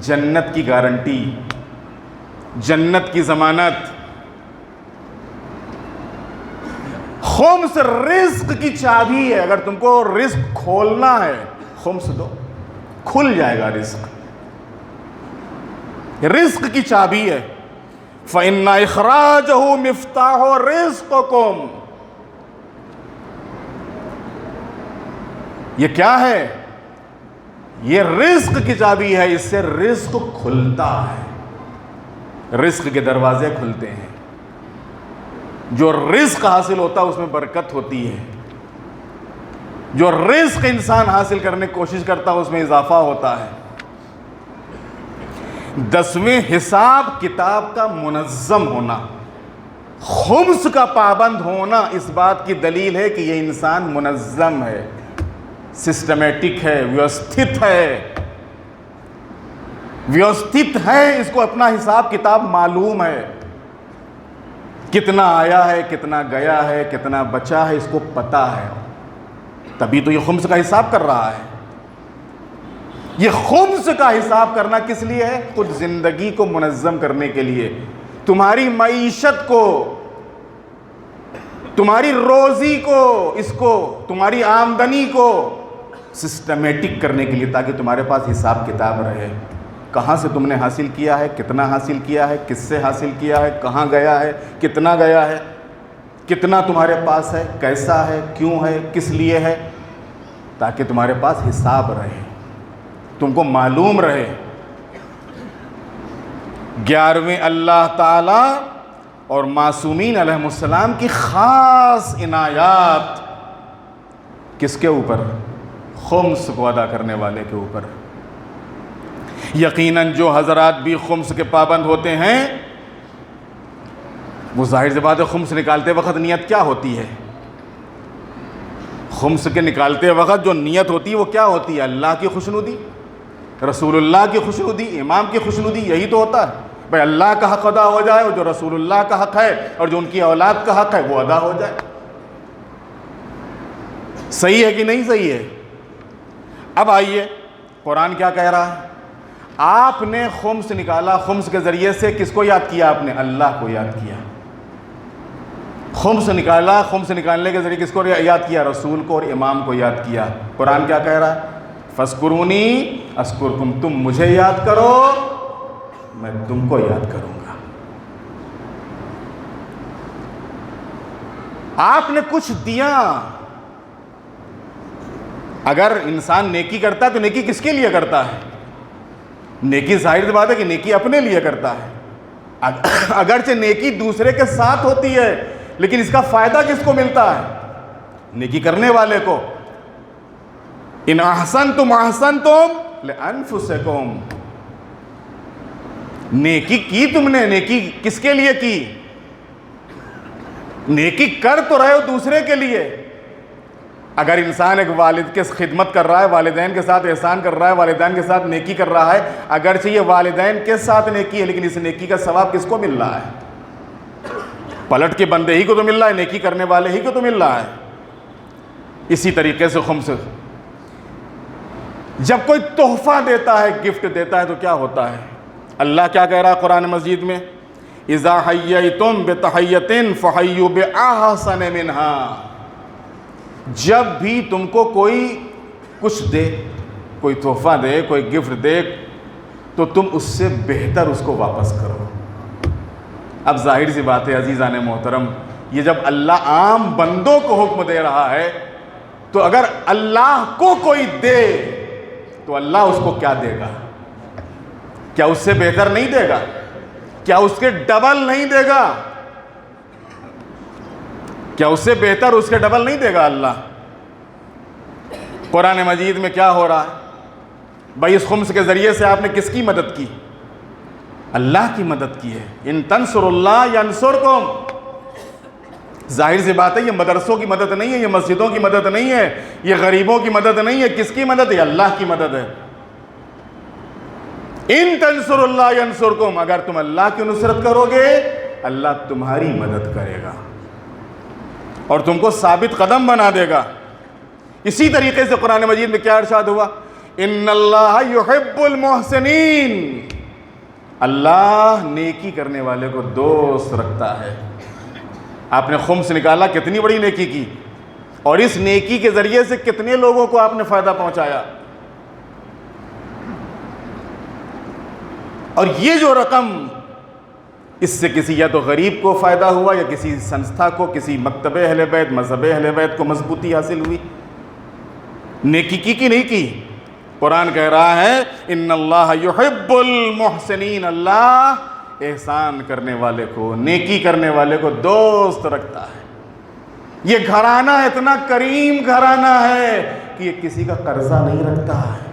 A: جنت کی گارنٹی، جنت کی ضمانت۔ خمس رزق کی چابی ہے، اگر تم کو رزق کھولنا ہے خمس دو، کھل جائے گا رزق۔ رزق کی چابی ہے۔ فَإِنَّ إِخْرَاجَهُ مِفْتَاحُ رِزْقِكُمْ۔ یہ کیا ہے؟ یہ رزق کی چابی ہے، اس سے رزق کھلتا ہے، رزق کے دروازے کھلتے ہیں۔ جو رزق حاصل ہوتا ہے اس میں برکت ہوتی ہے، جو رزق انسان حاصل کرنے کی کوشش کرتا ہے اس میں اضافہ ہوتا ہے۔ 10ویں حساب کتاب کا منظم ہونا، خمس کا پابند ہونا اس بات کی دلیل ہے کہ یہ انسان منظم ہے، سسٹمیٹک ہے، ویوستھت ہے، اس کو اپنا حساب کتاب معلوم ہے، کتنا آیا ہے، کتنا گیا ہے، کتنا بچا ہے، اس کو پتا ہے، تبھی تو یہ خمس کا حساب کر رہا ہے۔ یہ خمس کا حساب کرنا کس لیے ہے؟ خود زندگی کو منظم کرنے کے لیے، تمہاری معیشت کو، تمہاری روزی کو، اس کو تمہاری آمدنی کو سسٹمیٹک کرنے کے لیے، تاکہ تمہارے پاس حساب کتاب رہے، کہاں سے تم نے حاصل کیا ہے، کتنا حاصل کیا ہے، کس سے حاصل کیا ہے، کہاں گیا ہے، کتنا گیا ہے، کتنا تمہارے پاس ہے، کیسا ہے، کیوں ہے، کس لیے ہے، تاکہ تمہارے پاس حساب رہے، تم کو معلوم رہے۔ 11ویں اللہ تعالیٰ اور معصومین علیہ السلام کی خاص عنایات کس کے اوپر؟ خمس کو ادا کرنے والے کے اوپر۔ یقیناً جو حضرات بھی خمس کے پابند ہوتے ہیں، وہ ظاہر سی بات ہے خمس نکالتے وقت نیت کیا ہوتی ہے؟ خمس کے نکالتے وقت جو نیت ہوتی ہے وہ کیا ہوتی ہے؟ اللہ کی خوشنودی، رسول اللہ کی خوشنودی، امام کی خوشنودی، یہی تو ہوتا ہے بھائی، اللہ کا حق ادا ہو جائے، اور جو رسول اللہ کا حق ہے اور جو ان کی اولاد کا حق ہے وہ ادا ہو جائے۔ صحیح ہے کہ نہیں صحیح ہے؟ اب آئیے قرآن کیا کہہ رہا ہے؟ آپ نے خمس نکالا، خمس کے ذریعے سے کس کو یاد کیا؟ آپ نے اللہ کو یاد کیا۔ خمس نکالا، خمس نکالنے کے ذریعے کس کو یاد کیا؟ رسول کو اور امام کو یاد کیا۔ قرآن کیا کہہ رہا ہے؟ فَاذْكُرُونِي أَذْكُرْكُمْ، تم مجھے یاد کرو میں تم کو یاد کروں گا۔ آپ نے کچھ دیا، اگر انسان نیکی کرتا ہے تو نیکی کس کے لیے کرتا ہے؟ نیکی ظاہر سی بات ہے کہ نیکی اپنے لیے کرتا ہے، اگرچہ نیکی دوسرے کے ساتھ ہوتی ہے لیکن اس کا فائدہ کس کو ملتا ہے؟ نیکی کرنے والے کو۔ ان احسنتم احسنتم لانفسکم، نیکی کی تم نے، نیکی کس کے لیے کی؟ نیکی کر تو رہے ہو دوسرے کے لیے۔ اگر انسان ایک والد کے خدمت کر رہا ہے، والدین کے ساتھ احسان کر رہا ہے، والدین کے ساتھ نیکی کر رہا ہے، اگرچہ یہ والدین کے ساتھ نیکی ہے لیکن اس نیکی کا ثواب کس کو مل رہا ہے؟ پلٹ کے بندے ہی کو تو مل رہا ہے، نیکی کرنے والے ہی کو تو مل رہا ہے۔ اسی طریقے سے خمس، جب کوئی تحفہ دیتا ہے، گفٹ دیتا ہے تو کیا ہوتا ہے؟ اللہ کیا کہہ رہا ہے قرآن مجید میں؟ اذا حییتم بتحیۃ فحیوا باحسن منہا، جب بھی تم کو کوئی کچھ دے، کوئی تحفہ دے، کوئی گفٹ دے، تو تم اس سے بہتر اس کو واپس کرو۔ اب ظاہر سی بات ہے عزیزان محترم، یہ جب اللہ عام بندوں کو حکم دے رہا ہے تو اگر اللہ کو کوئی دے تو اللہ اس کو کیا دے گا؟ کیا اس سے بہتر نہیں دے گا؟ کیا اس کے ڈبل نہیں دے گا؟ کیا اس سے بہتر اس کے ڈبل نہیں دے گا اللہ؟ قرآن مجید میں کیا ہو رہا ہے؟ بھائی اس خمس کے ذریعے سے آپ نے کس کی مدد کی؟ اللہ کی مدد کی ہے۔ ان تنصر اللہ ینصرکم، ظاہر سی بات ہے یہ مدرسوں کی مدد نہیں ہے، یہ مسجدوں کی مدد نہیں ہے، یہ غریبوں کی مدد نہیں ہے، کس کی مدد ہے؟ اللہ کی مدد ہے۔ ان تنصر اللہ ینصرکم، اگر تم اللہ کی نصرت کرو گے اللہ تمہاری مدد کرے گا۔ اور تم کو ثابت قدم بنا دے گا۔ اسی طریقے سے قرآن مجید میں کیا ارشاد ہوا؟ ان اللہ یحب المحسنین، اللہ نیکی کرنے والے کو دوست رکھتا ہے۔ آپ نے خمس نکالا، کتنی بڑی نیکی کی، اور اس نیکی کے ذریعے سے کتنے لوگوں کو آپ نے فائدہ پہنچایا۔ اور یہ جو رقم، اس سے کسی یا تو غریب کو فائدہ ہوا، یا کسی سنستھا کو، کسی مکتب اہل بیت، مذہب اہل بیت کو مضبوطی حاصل ہوئی۔ نیکی کی کہ نہیں کی؟ قرآن کہہ رہا ہے ان اللہ یحب المحسنین، اللہ احسان کرنے والے کو، نیکی کرنے والے کو دوست رکھتا ہے۔ یہ گھرانہ اتنا کریم گھرانہ ہے کہ یہ کسی کا قرضہ نہیں رکھتا ہے۔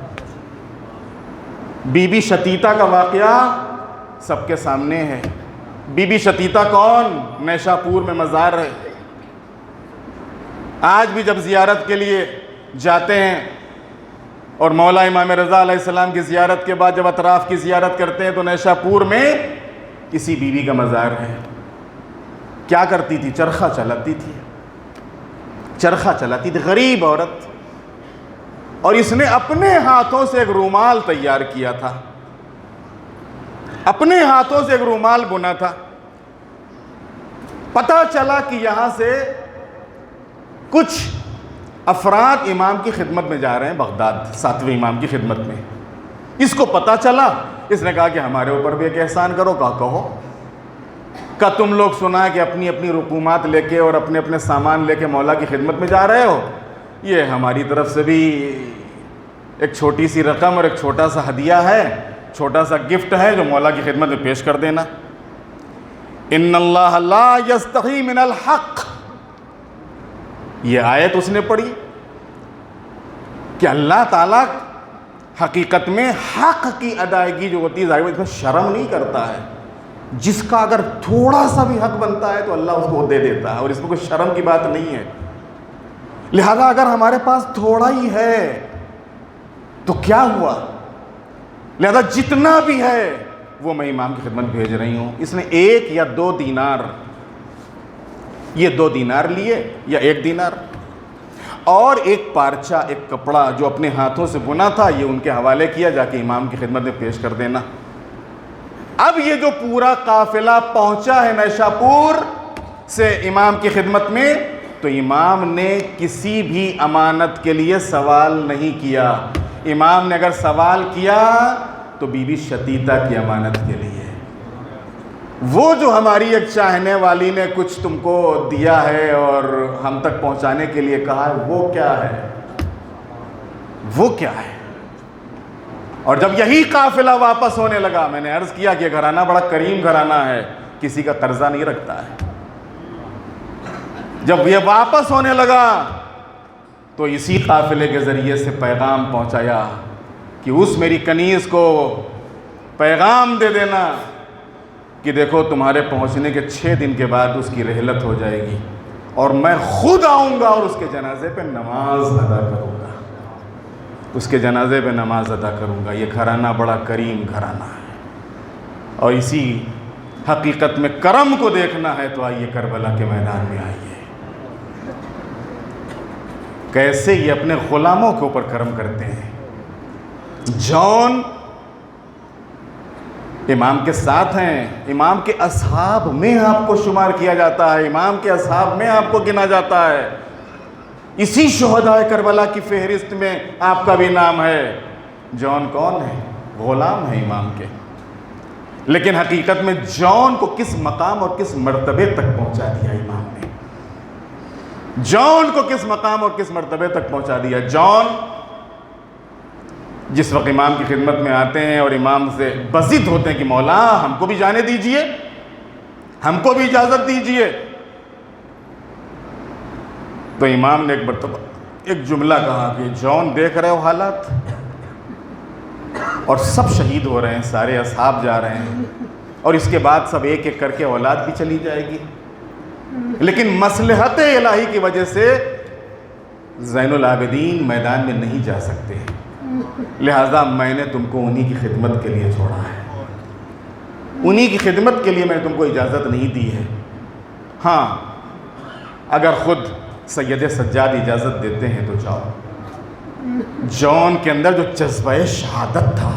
A: بی بی شتیتا کا واقعہ سب کے سامنے ہے۔ بی بی شتیتا کون؟ نیشا پور میں مزار ہے۔ آج بھی جب زیارت کے لیے جاتے ہیں اور مولا امام رضا علیہ السلام کی زیارت کے بعد جب اطراف کی زیارت کرتے ہیں تو نیشا پور میں کسی بیوی کا مزار ہے۔ کیا کرتی تھی؟ چرخہ چلاتی تھی، چرخہ چلاتی تھی، غریب عورت، اور اس نے اپنے ہاتھوں سے ایک رومال تیار کیا تھا، اپنے ہاتھوں سے ایک رومال بنا تھا۔ پتہ چلا کہ یہاں سے کچھ افراد امام کی خدمت میں جا رہے ہیں، بغداد 7ویں امام کی خدمت میں۔ اس کو پتہ چلا، اس نے کہا کہ ہمارے اوپر بھی ایک احسان کرو۔ کہو کہ تم لوگ سنا ہے کہ اپنی اپنی رقومات لے کے اور اپنے اپنے سامان لے کے مولا کی خدمت میں جا رہے ہو، یہ ہماری طرف سے بھی ایک چھوٹی سی رقم اور ایک چھوٹا سا ہدیہ ہے، چھوٹا سا گفٹ ہے جو مولا کی خدمت میں پیش کر دینا۔ ان اللہ لا یستحی من الحق، یہ آیت اس نے پڑھی کہ اللہ تعالیٰ حقیقت میں حق کی ادائیگی جو ہوتی ہے ظاہر اس میں شرم نہیں کرتا ہے۔ جس کا اگر تھوڑا سا بھی حق بنتا ہے تو اللہ اس کو دے دیتا ہے، اور اس میں کوئی شرم کی بات نہیں ہے۔ لہذا اگر ہمارے پاس تھوڑا ہی ہے تو کیا ہوا، لہذا جتنا بھی ہے وہ میں امام کی خدمت بھیج رہی ہوں۔ اس نے 1 یا 2 دینار، یہ 2 دینار لیے یا 1 دینار، اور ایک پارچہ، ایک کپڑا جو اپنے ہاتھوں سے بنا تھا، یہ ان کے حوالے کیا، جا کے امام کی خدمت میں پیش کر دینا۔ اب یہ جو پورا قافلہ پہنچا ہے نیشا پور سے امام کی خدمت میں، تو امام نے کسی بھی امانت کے لیے سوال نہیں کیا۔ امام نے اگر سوال کیا تو بی بی شتیتا کی امانت کے لیے، وہ جو ہماری ایک چاہنے والی نے کچھ تم کو دیا ہے اور ہم تک پہنچانے کے لیے کہا ہے، وہ کیا ہے؟ وہ کیا ہے؟ اور جب یہی قافلہ واپس ہونے لگا، میں نے عرض کیا کہ گھرانہ بڑا کریم گھرانہ ہے، کسی کا قرضہ نہیں رکھتا ہے۔ جب یہ واپس ہونے لگا تو اسی قافلے کے ذریعے سے پیغام پہنچایا کہ اس میری کنیز کو پیغام دے دینا کہ دیکھو تمہارے پہنچنے کے 6 دن کے بعد اس کی رحلت ہو جائے گی، اور میں خود آؤں گا اور اس کے جنازے پہ نماز ادا کروں گا، اس کے جنازے پہ نماز ادا کروں گا۔ یہ گھرانہ بڑا کریم گھرانہ ہے، اور اسی حقیقت میں کرم کو دیکھنا ہے تو آئیے کربلا کے میدان میں آئیے۔ کیسے یہ اپنے غلاموں کے اوپر کرم کرتے ہیں۔ جون امام کے ساتھ ہیں، امام کے اصحاب میں آپ کو شمار کیا جاتا ہے، امام کے اصحاب میں آپ کو گنا جاتا ہے، اسی شہداء کربلا کی فہرست میں آپ کا بھی نام ہے۔ جون کون ہے؟ غلام ہے امام کے، لیکن حقیقت میں جون کو کس مقام اور کس مرتبے تک پہنچا دیا امام نے، جون کو کس مقام اور کس مرتبے تک پہنچا دیا۔ جون جس وقت امام کی خدمت میں آتے ہیں اور امام سے بضد ہوتے ہیں کہ مولا ہم کو بھی جانے دیجئے، ہم کو بھی اجازت دیجئے، تو امام نے ایک مرتبہ ایک جملہ کہا کہ جون دیکھ رہے ہو حالات، اور سب شہید ہو رہے ہیں، سارے اصحاب جا رہے ہیں، اور اس کے بعد سب ایک ایک کر کے اولاد بھی چلی جائے گی، لیکن مصلحت الہی کی وجہ سے زین العابدین میدان میں نہیں جا سکتے، لہذا میں نے تم کو انہی کی خدمت کے لیے چھوڑا ہے، انہی کی خدمت کے لیے میں نے تم کو اجازت نہیں دی ہے۔ ہاں اگر خود سید سجاد اجازت دیتے ہیں تو جاؤ۔ جون کے اندر جو جذبہ شہادت تھا،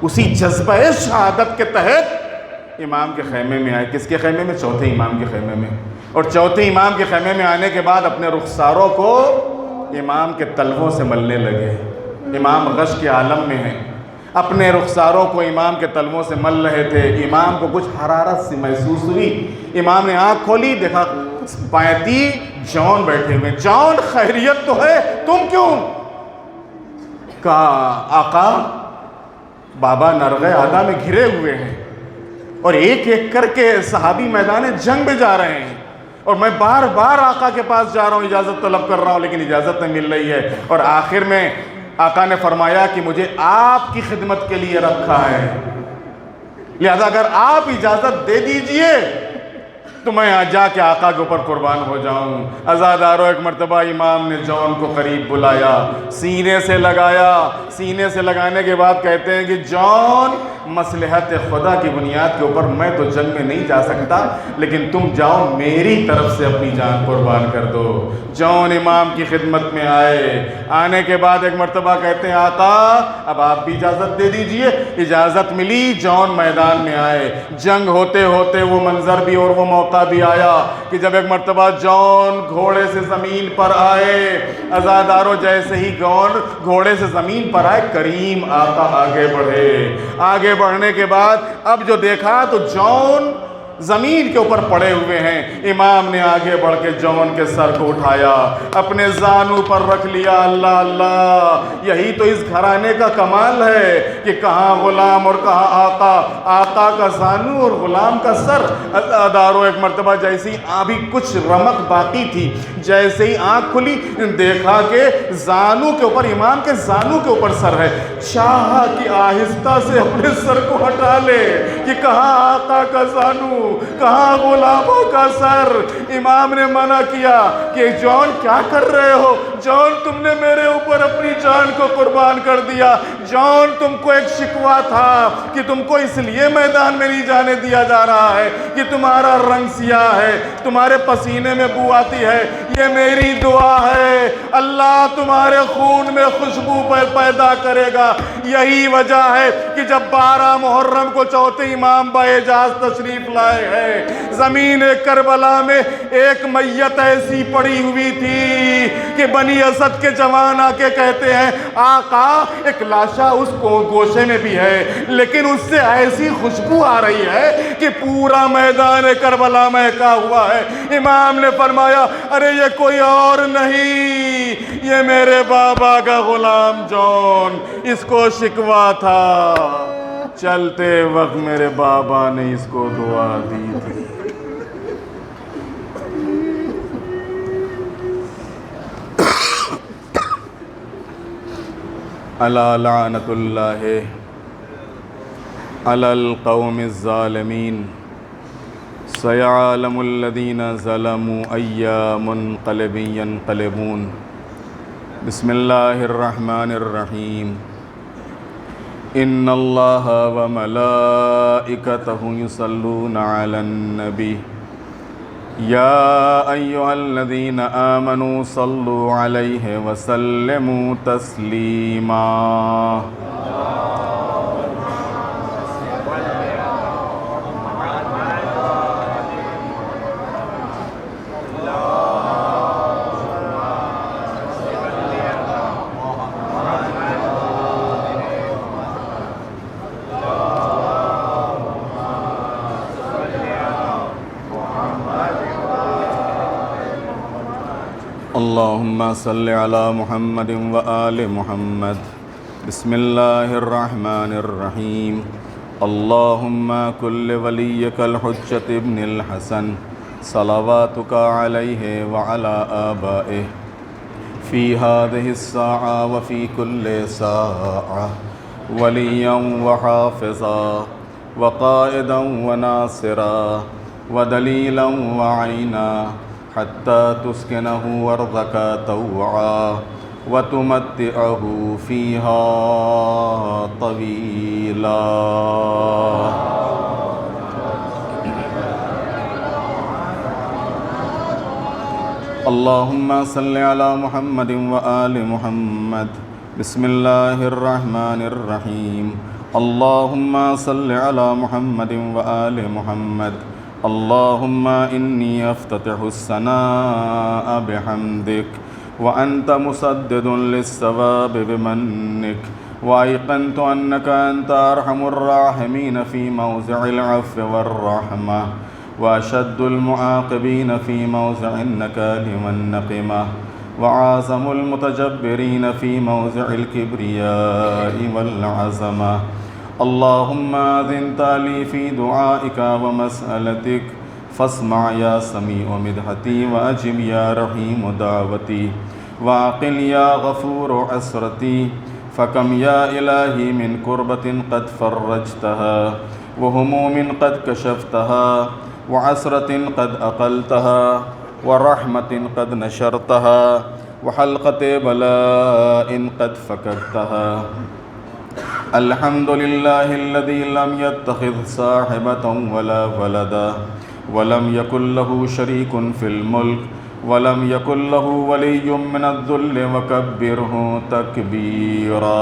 A: اسی جذبہ شہادت کے تحت امام کے خیمے میں آئے۔ کس کے خیمے میں؟ چوتھے امام کے خیمے میں۔ اور چوتھے امام کے خیمے میں آنے کے بعد اپنے رخساروں کو امام کے تلووں سے ملنے لگے۔ امام غش کے عالم میں ہیں، اپنے رخساروں کو امام کے تلووں سے مل رہے تھے۔ امام کو کچھ حرارت سی محسوس ہوئی، امام نے آنکھ کھولی، دیکھا پایتی جون بیٹھے ہوئے۔ جون خیریت تو ہے، تم کیوں؟ کہا آقا بابا نرغہ آدھا میں گھرے ہوئے ہیں اور ایک ایک کر کے صحابی میدان جنگ میں جا رہے ہیں، اور میں بار بار آقا کے پاس جا رہا ہوں، اجازت طلب کر رہا ہوں لیکن اجازت نہیں مل رہی ہے۔ اور آخر میں آقا نے فرمایا کہ مجھے آپ کی خدمت کے لیے رکھا ہے، لہذا اگر آپ اجازت دے دیجئے تو میں جا کے آقا کے اوپر قربان ہو جاؤں۔ عزادارو، ایک مرتبہ امام نے جون کو قریب بلایا، سینے سے لگایا۔ سینے سے لگانے کے بعد کہتے ہیں کہ جون، مصلحت خدا کی بنیاد کے اوپر میں تو جنگ میں نہیں جا سکتا، لیکن تم جاؤ، میری طرف سے اپنی جان قربان کر دو۔ جون امام کی خدمت میں آئے۔ آنے کے بعد ایک مرتبہ کہتے ہیں آقا اب آپ بھی اجازت دے دیجئے۔ اجازت ملی، جون میدان میں آئے۔ جنگ ہوتے ہوتے وہ منظر بھی اور وہ موقع بھی آیا کہ جب ایک مرتبہ جون گھوڑے سے زمین پر آئے، عزادارو جیسے ہی گھوڑے سے زمین پر آئے، کریم آقا آگے بڑھے۔ آگے بڑھنے کے بعد اب جو دیکھا تو جون زمین کے اوپر پڑے ہوئے ہیں۔ امام نے آگے بڑھ کے جون کے سر کو اٹھایا، اپنے زانوں پر رکھ لیا۔ اللہ اللہ، یہی تو اس گھرانے کا کمال ہے کہ کہاں غلام اور کہاں آقا، آقا کا زانو اور غلام کا سر۔ عزادارو، ایک مرتبہ جیسی ابھی کچھ رمق باقی تھی، جیسے ہی آنکھ کھلی دیکھا کہ زانو کے اوپر، امام کے زانو کے اوپر سر ہے۔ چاہا کہ آہستہ سے اپنے سر کو ہٹا لے کہ کہاں آقا کا زانو، کہاں غلاموں کا سر۔ امام نے منع کیا کہ جون کیا کر رہے ہو؟ جون، تم نے میرے اوپر اپنی جان کو قربان کر دیا۔ جون، تم کو ایک شکوہ تھا کہ تم کو اس لیے میدان میں نہیں جانے دیا جا رہا ہے کہ تمہارا رنگ سیاہ ہے، تمہارے پسینے میں بو آتی ہے۔ یہ میری دعا ہے، اللہ تمہارے خون میں خوشبو پیدا کرے گا۔ یہی وجہ ہے کہ جب 12 محرم کو چوتھے امام باعجاز تشریف لائے ہیں، زمین کربلا میں ایک میت ایسی پڑی ہوئی تھی کہ بنی اسد کے جوان آ کے کہتے ہیں آقا ایک لاشا اس کو گوشے میں بھی ہے، لیکن اس سے ایسی خوشبو آ رہی ہے کہ پورا میدان کربلا مہکا ہوا ہے۔ امام نے فرمایا ارے یہ کوئی اور نہیں، یہ میرے بابا کا غلام جون، اس کو شکوہ تھا، چلتے وقت میرے بابا نے اس کو دعا دی تھی۔ الا لعنت اللہ علی القوم الظالمین، سیعلم الذین ظلموا ای منقلب ینقلبون۔ بسم اللہ الرحمن الرحیم۔ ان اللہ وملائکتہ یصلون علی النبی یا ایہا الذین آمنوا صلوا علیہ وسلموا تسلیما۔ اللہم صل علی محمد وآل محمد۔ بسم اللہ الرحمن الرحیم۔ اللہم کل ولیک الحجۃ ابن الحسن صلواتک علیہ وعلی آبائہ فی ہذہ الساعہ وفی کل ساعہ ولیا وحافظا وقائدا وناصرا ودلیلا وعینا حتى تسكنه أرضك طوعا وتمتعه فيها طويلا۔ اللهم صل على محمد وآل محمد. بسم الله الرحمن الرحيم. اللهم صل على محمد وآل محمد. اللهم إني أفتتح الثناء بحمدك وأنت مسدد للثواب بمنك، وأيقنت أنك أنت أرحم الراحمين في موضع العفو والرحمة، وأشد المعاقبين في موضع النكال والنقمة، وأعظم المتجبرين في موضع الكبرياء والعظمة. اللهم أذنت لي في دعائك ومسألتك، فاسمع يا سميع مدحتي، وأجب يا رحيم دعوتي، وعقل يا غفور عسرتي. فكم يا إلهي من كربة قد فرجتها، وهموم قد كشفتها، وعسرة قد أقلتها، ورحمة قد نشرتها، وحلقة بلاء قد فككتها. الحمد لله الذي لم يتخذ صاحبة ولا ولدا، ولم يكن له شريك في الملك، ولم يكن له ولي من الذل، وكبره تكبيرا.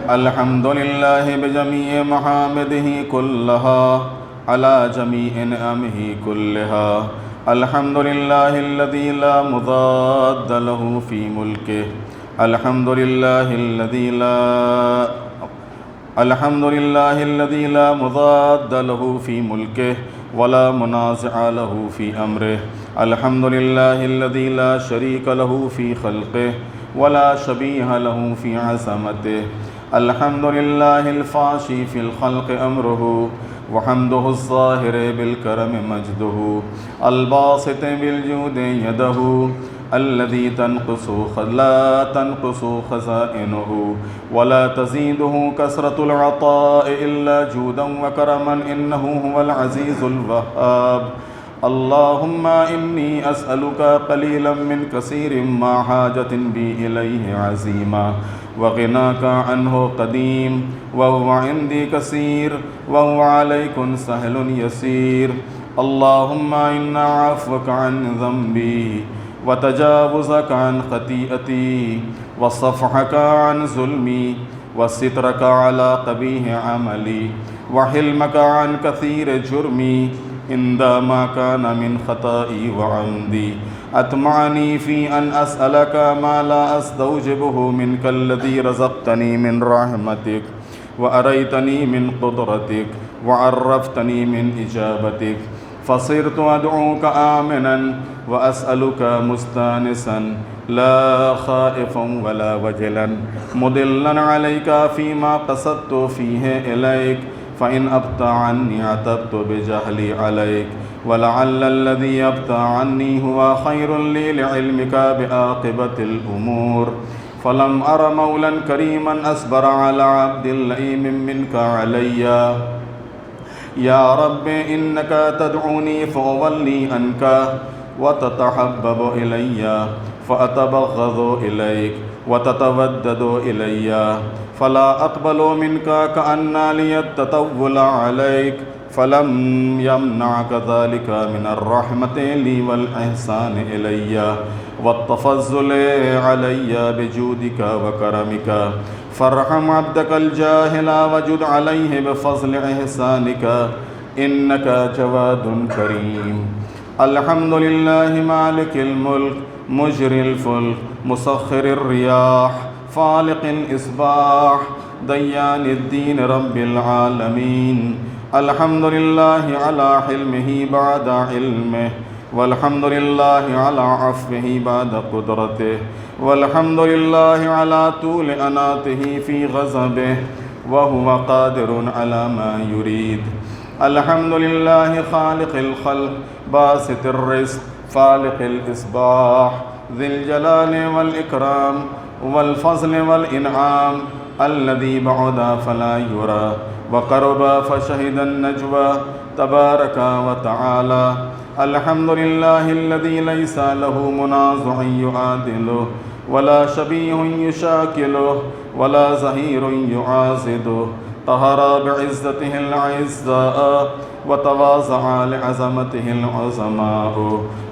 A: الحمد لله بجميع محامده كلها، على جميع نعمه كلها. الحمد لله الذي لا مضاد له في ملكه. الحمد لله الذي لا مضاد له في ملكه، ولا منازع له في أمره. الحمد لله الذي لا شريك له في خلقه، ولا شبيه له في عظمته. الحمد لله الفاشي في الخلق أمره، وحمده الظاهر بالكرم مجده، الباسط بالجود يده، الذي لا تنقص خزائنه، ولا تزيده كثرة العطاء إلا جودا وكرما، إنه هو العزيز الوهاب. اللهم إني أسألك قليلا من كثير، ما حاجة بي إليه عزيما، وغناك عنه قديم، وهو عندي كثير، وهو عليكم سهل يسير. اللهم إنا عفوك عن ذنبي، وتجاوزك عن خطيئتي، وصفحك عن ظلمي، وسترك على قبيح عملي، وحلمك عن كثير جرمي، عندما كان من خطائي وعمدي. أطمعني في أن أسألك ما لا أستوجبه منك، الذي رزقتني من رحمتك، وأريتني من قدرتك، وعرفتني من إجابتك. فصرت أدعوك آمنا، وأسألك مستانسا، لا خائفا ولا وجلا، مدلا عليك فيما قصدت فيه إليك. فإن أبطأ عني عتبت بجهلي عليك، ولعل الذي يبطأ عني هو خير لي لعلمك بعاقبة الأمور. فلم أر مولا كريما أصبر على عبد لئيم منك علي. يا رب إنك تدعوني فأولي عنك، وتتحبب إلي فأتبغض إليك، وتتودد إلي، فلا أقبل منك كأن لي التطول عليك. فلم يمنعك ذلك من الرحمة لي والإحسان إلي، والتفضل علي بجودك وكرمك. فارحم عبدك الجاهل، وجد عليه بفضل إحسانك، إنك جواد كريم. الحمد لله مالك الملك، مجري الفلك، مسخر الرياح، فالق الإصباح، ديان الدين رب العالمين. الحمد لله على حلمه بعد علمه، والحمد لله على عفوه بعد قدرته، والحمد لله على طول أناته في غضبه، وهو قادر على ما يريد. الحمد لله خالق الخلق، باسط الرزق، فالق الإصباح، ذي الجلال والإكرام والفضل والإنعام، الذي بعد فلا يرى، وقرب فشهد النجوى، تبارك وتعالى. الحمد لله الذي ليس له منازع يعادله، ولا شبيه يشاكله، ولا ظهير يعاضده. قهر بعزته الأعزاء وتواضع لعظمته العظماء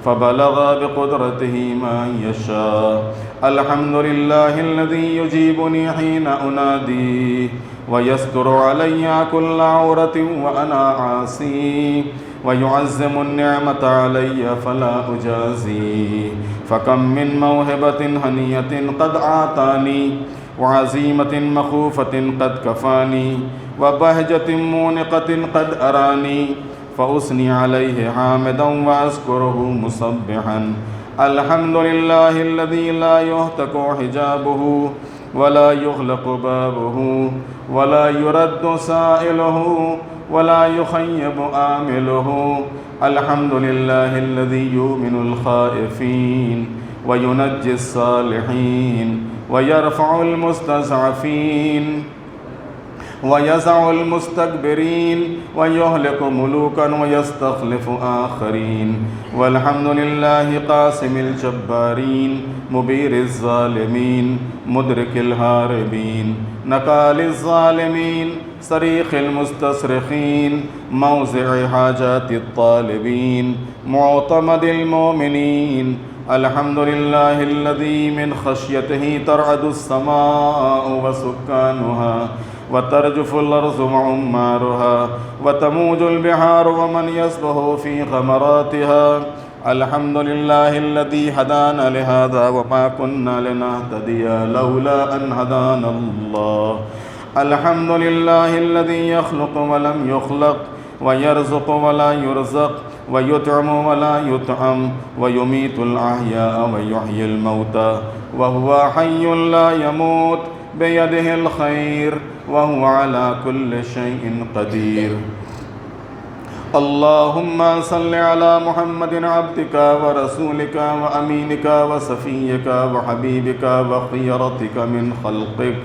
A: فبلغ بقدرته ما يشاء. الحمد لله الذي يجيبني حين أناديه ويستر علي كل عورة وأنا عاصي ويعزم النعمة علي فلا أجازي. فكم من موهبة هنية قد أعطاني وعزيمة مخوفة قد كفاني وبهجة مونقة قد أراني فأثني عليه حامدا وأذكره مسبحا. الحمد لله الذي لا يهتك حجابه ولا يغلق بابه ولا يرد سائله ولا يخيب آمله. الحمد لله الذي يؤمن الخائفين وينجي الصالحين ويرفع المستضعفين ويزع المستكبرين ويهلك ملوكا ويستخلف آخرين. والحمد لله قاسم الجبارين مبير الظالمين مدرك الهاربين نقال الظالمين صريخ المستصرخين موزع حاجات الطالبين معتمد المؤمنين. الحمد لله الذي من خشيته ترعد السماء وسكانها وترجف الأرض وعمارها وتموج البحار ومن يسبح في غمراتها. الحمد لله الذي هدانا لهذا وما كنا لنهتدي لولا أن هدانا الله. الحمد لله الذي يخلق ولم يخلق ويرزق ولا يرزق ويطعم ولا يطعم ويميت الأحياء ويحيي الموتى وهو حي لا يموت بيده الخير وهو على كل شيء قدير. اللهم صل على محمد عبدك ورسولك وأمينك وصفيك وحبيبك وخيرتك من خلقك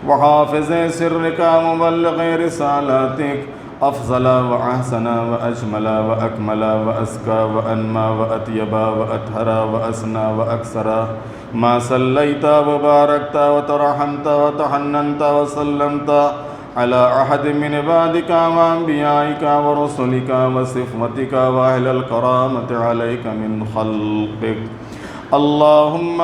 A: وحافظ سرك ومبلغ رسالاتك أفضل وأحسن وأجمل وأكمل وأزكى وأنمى وأطيب وأطهر وأسنى وأكثر ما صليت وباركت وترحمت وتحننت وسلمت على أحد من عبادك وأنبيائك ورسلك وصفوتك وأهل الكرامة عليك من خلقك. اللهم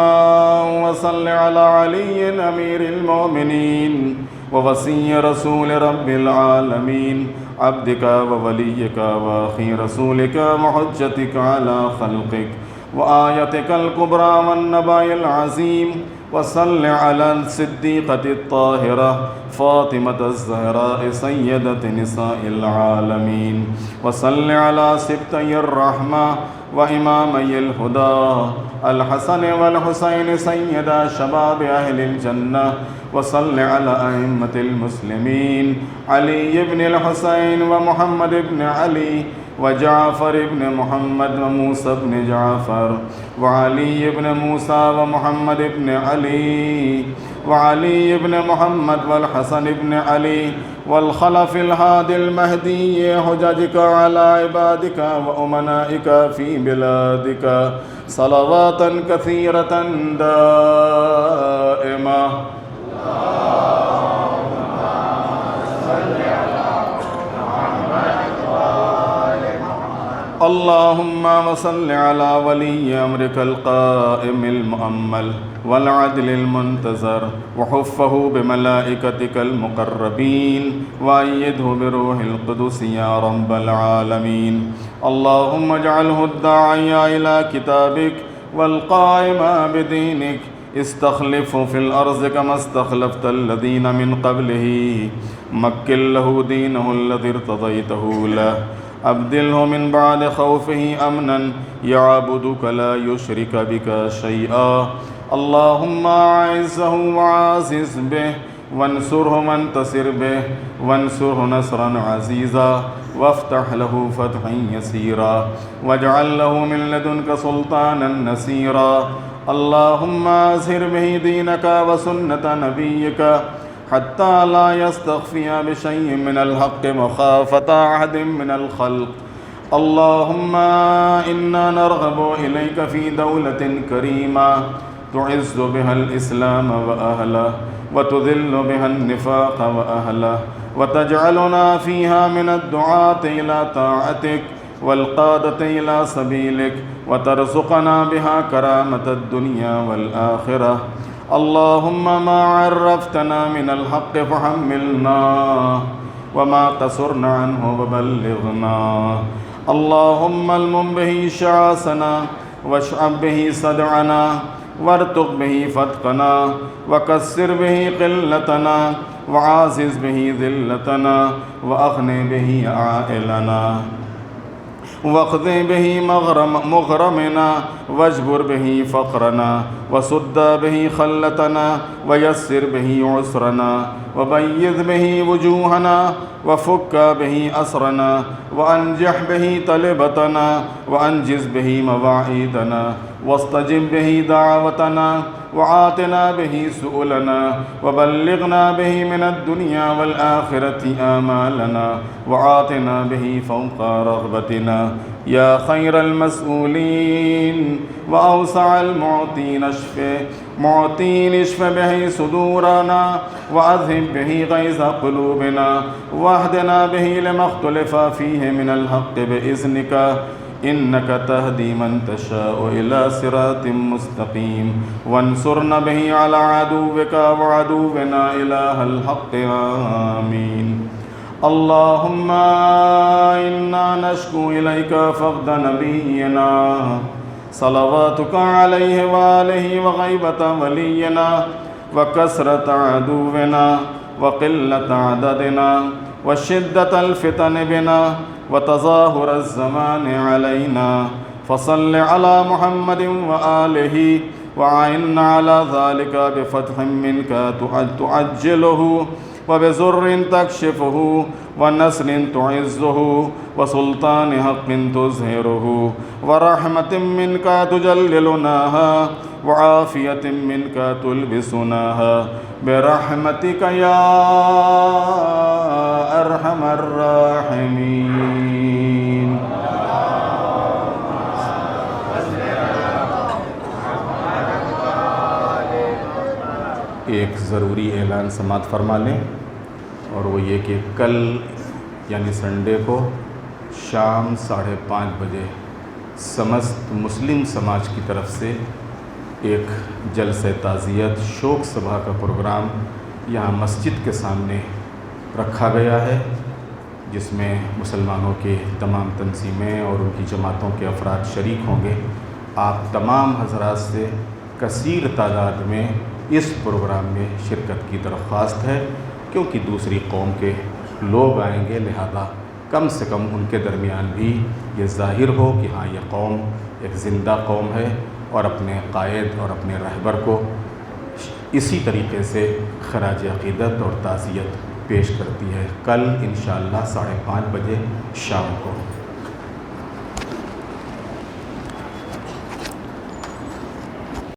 A: وصل على علي أمير المؤمنين ووصي رسول رب العالمين عبدك ووليك وأخي رسولك وحجتك على خلقك وآيتك الكبرى والنبأ العظيم. وصل على الصديقة الطاهرة فاطمة الزهراء سيدة نساء العالمين. وصل على سبطي الرحمة وإمامي الهدى الحسن والحسين سيدا شباب أهل الجنة. وصل على أئمة المسلمين علي بن الحسين ومحمد بن علي وجعفر بن محمد وموسى بن جعفر وعلي بن موسى ومحمد بن علي وعلي بن محمد والحسن بن علي والخلف الهادي المهدي حججك على عبادك وأمنائك في بلادك صلواتا كثيرة دائمة. اللهم وصل على ولي أمرك القائم المؤمل والعدل المنتظر وحفه بملائكتك المقربين وأيده بروح القدس يا رب العالمين. اللهم اجعله الداعي إلى كتابك والقائم بدينك استخلف في الأرض كما استخلفت الذين من قبله مكن له دينه الذي ارتضيته له أبدله من بعد خوفه أمنا يعبدك لا يشرك بك شيئا. اللهم أعزه وعازز به وانصره وانتصر به وانصره نصرا عزيزا وافتح له فتحا يسيرا واجعل له من لدنك سلطانا نصيرا. اللهم أظهر به دينك وسنة نبيك حتى لا يستخفي بشيء من الحق مخافة أحد من الخلق. اللهم إنا نرغب إليك في دولة كريمة تعز بها الإسلام وأهله وتذل بها النفاق وأهله. وتجعلنا فيها من الدعاة إلى طاعتك والقادة إلى سبيلك وترزقنا بها كرامة الدنيا والآخرة. اللهم ما عرفتنا من الحق فحملنا وما قصرنا عنه وبلغنا. اللهم المم به شعاثنا واشعب به صدعنا وارتق به فتقنا وكسر به قلتنا وعازز به ذلتنا وأغن به عائلنا واقض به مغرمنا واجبر به فقرنا وسد به خلتنا ويسر به عسرنا وبيض به وجوهنا وفك به أسرنا وأنجح به طلبتنا وأنجز به مواعيدنا واستجب به دعوتنا وعاتنا به سؤلنا وبلغنا به من الدنيا والآخرة آمالنا وعاتنا به فوق رغبتنا. يا خير المسؤولين وأوسع المعطين اشف به صدورنا وأذهب به غيظ قلوبنا واهدنا به لما اختلف فيه من الحق بإذنك إنك تهدي من تشاء إلى صراط مستقيم. وانصرنا به على عدوك وعدونا إله الحق. آمين. اللهم إنا نشكو إليك فقد نبينا صلواتك عليه وآله وغيبة ولينا وكثرة عدونا وقلة عددنا وشدة الفتن بنا وتظاهر الزمان علينا. فصل على محمد وآله وعنا على ذلك بفتح منك تعجله وبزر تكشفه ونصر تعزه وسلطان حق تظهره ورحمة منك تجللناها وعافية منك تلبسناها برحمتك يا أرحم الراحمين. ایک ضروری اعلان سماعت فرما لیں، اور وہ یہ کہ کل یعنی سنڈے کو شام 5:30 بجے سمست مسلم سماج کی طرف سے ایک جلسہ تعزیت شوک سبھا کا پروگرام یہاں مسجد کے سامنے رکھا گیا ہے، جس میں مسلمانوں کے تمام تنظیمیں اور ان کی جماعتوں کے افراد شریک ہوں گے. آپ تمام حضرات سے کثیر تعداد میں اس پروگرام میں شرکت کی درخواست ہے، کیونکہ دوسری قوم کے لوگ آئیں گے، لہذا کم سے کم ان کے درمیان بھی یہ ظاہر ہو کہ ہاں یہ قوم ایک زندہ قوم ہے اور اپنے قائد اور اپنے رہبر کو اسی طریقے سے خراج عقیدت اور تعزیت پیش کرتی ہے. کل انشاءاللہ 5:30 بجے شام کو.